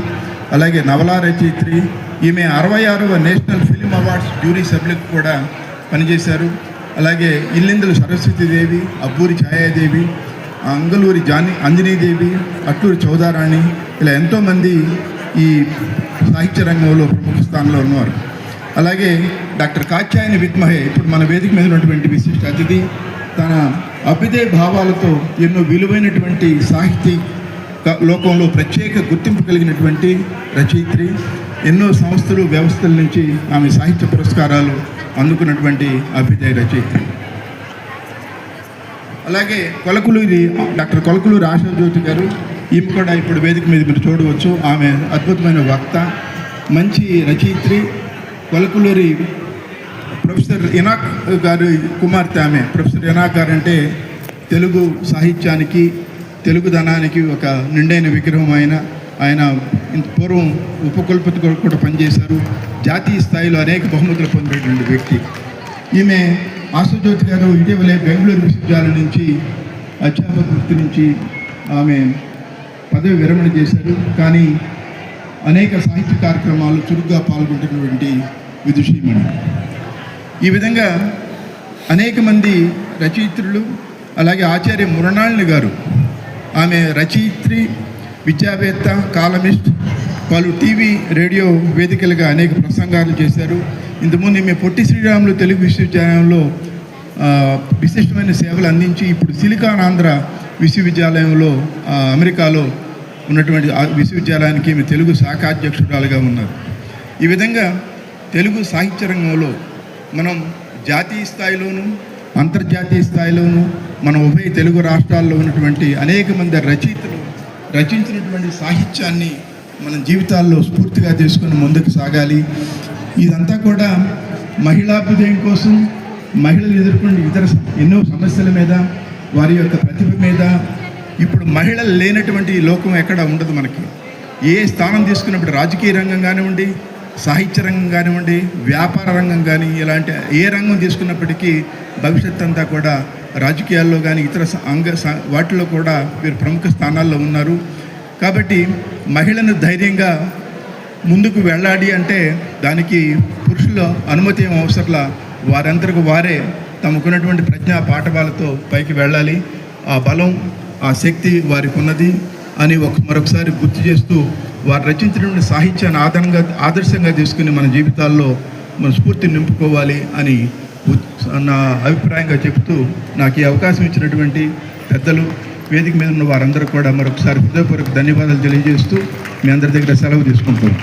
అలాగే నవలా రచయిత్రి. ఈమె 66వ నేషనల్ ఫిల్మ్ అవార్డ్స్ జ్యూరీ సభ్యులకు కూడా పనిచేశారు. అలాగే ఇల్లిందుల సరస్వతీదేవి, అబ్బూరి ఛాయాదేవి, అంగలూరి అంజనీదేవి, అట్లూరి చౌదారాణి, ఇలా ఎంతోమంది ఈ సాహిత్య రంగంలో ప్రముఖ స్థానంలో ఉన్నారు. అలాగే డాక్టర్ కాత్యాయని విద్మహే ఇప్పుడు మన వేదిక మీద ఉన్నటువంటి విశిష్ట అతిథి. తన అభ్యుదయ భావాలతో ఎన్నో విలువైనటువంటి సాహిత్య లోకంలో ప్రత్యేక గుర్తింపు కలిగినటువంటి రచయిత్రి. ఎన్నో సంస్థలు, వ్యవస్థల నుంచి ఆమె సాహిత్య పురస్కారాలు అందుకున్నటువంటి అభ్యుదయ రచయిత్రి. అలాగే డాక్టర్ కొలకులూరి ఆశాజ్యోతి గారు, ఈమె కూడా ఇప్పుడు వేదిక మీద మీరు చూడవచ్చు. ఆమె అద్భుతమైన వక్త, మంచి రచయిత్రి. కొలకులూరి ప్రొఫెసర్ ఇనాక్ గారి కుమార్తె ఆమె. ప్రొఫెసర్ ఇనాక్ గారు అంటే తెలుగు సాహిత్యానికి, తెలుగుదనానికి ఒక నిండైన విగ్రహం. ఆయన పూర్వం ఉపకులపతి కూడా పనిచేశారు. జాతీయ స్థాయిలో అనేక బహుమతులు పొందినటువంటి వ్యక్తి. ఈమె ఆశాజ్యోతి గారు ఇటీవలే బెంగళూరు విశ్వవిద్యాలయం నుంచి అధ్యాపక వృత్తి నుంచి ఆమె పదవి విరమణ చేశారు. కానీ అనేక సాహిత్య కార్యక్రమాలు చురుగ్గా పాల్గొంటున్నటువంటి విదుషీమణి. ఈ విధంగా అనేక మంది రచయిత్రులు. అలాగే ఆచార్య మురణాళిని గారు, ఆమె రచయిత్రి, విద్యావేత్త, కాలమిస్ట్, పలు టీవీ, రేడియో వేదికలుగా అనేక ప్రసంగాలు చేశారు. ఇంతకుముందు ఈమె పొట్టి శ్రీరాములు తెలుగు విశ్వవిద్యాలయంలో విశిష్టమైన సేవలు అందించి ఇప్పుడు సిలికాన్ ఆంధ్ర విశ్వవిద్యాలయంలో అమెరికాలో ఉన్నటువంటి విశ్వవిద్యాలయానికి ఈమె తెలుగు శాఖాధ్యక్షురాలుగా ఉన్నారు. ఈ విధంగా తెలుగు సాహిత్య రంగంలో మనం జాతీయ స్థాయిలోనూ, అంతర్జాతీయ స్థాయిలోనూ మన ఉభయ తెలుగు రాష్ట్రాల్లో ఉన్నటువంటి అనేక మంది రచయితలు రచించినటువంటి సాహిత్యాన్ని మన జీవితాల్లో స్ఫూర్తిగా తీసుకుని ముందుకు సాగాలి. ఇదంతా కూడా మహిళాభ్యుదయం కోసం, మహిళలు ఎదుర్కొనే ఇతర ఎన్నో సమస్యల మీద, వారి యొక్క ప్రతిభ మీద. ఇప్పుడు మహిళలు లేనటువంటి లోకం ఎక్కడ ఉండదు మనకి. ఏ స్థానం తీసుకున్నప్పుడు రాజకీయ రంగం కానివ్వండి, సాహిత్య రంగం కానివ్వండి, వ్యాపార రంగం కానీ, ఇలాంటి ఏ రంగం తీసుకున్నప్పటికీ భవిష్యత్ అంతా కూడా రాజకీయాల్లో కానీ ఇతర వాటిలో కూడా వీరు ప్రముఖ స్థానాల్లో ఉన్నారు. కాబట్టి మహిళను ధైర్యంగా ముందుకు వెళ్ళాలి అంటే దానికి పురుషుల అనుమతి ఏం అవసరంలా, వారందరికీ వారే తమకున్నటువంటి ప్రజ్ఞా పాఠవాలతో పైకి వెళ్ళాలి. ఆ బలం, ఆ శక్తి వారికి ఉన్నది అని మరొకసారి గుర్తు చేస్తూ, వారు రచించినటువంటి సాహిత్యాన్ని ఆదర్శంగా తీసుకుని మన జీవితాల్లో మన స్ఫూర్తిని నింపుకోవాలి అని నా అభిప్రాయంగా చెప్తూ, నాకు ఈ అవకాశం ఇచ్చినటువంటి పెద్దలు, వేదిక మీద ఉన్న వారందరూ కూడా మరొకసారి హృదయపూర్వక ధన్యవాదాలు తెలియజేస్తూ మీ అందరి దగ్గర సెలవు తీసుకుంటున్నాను.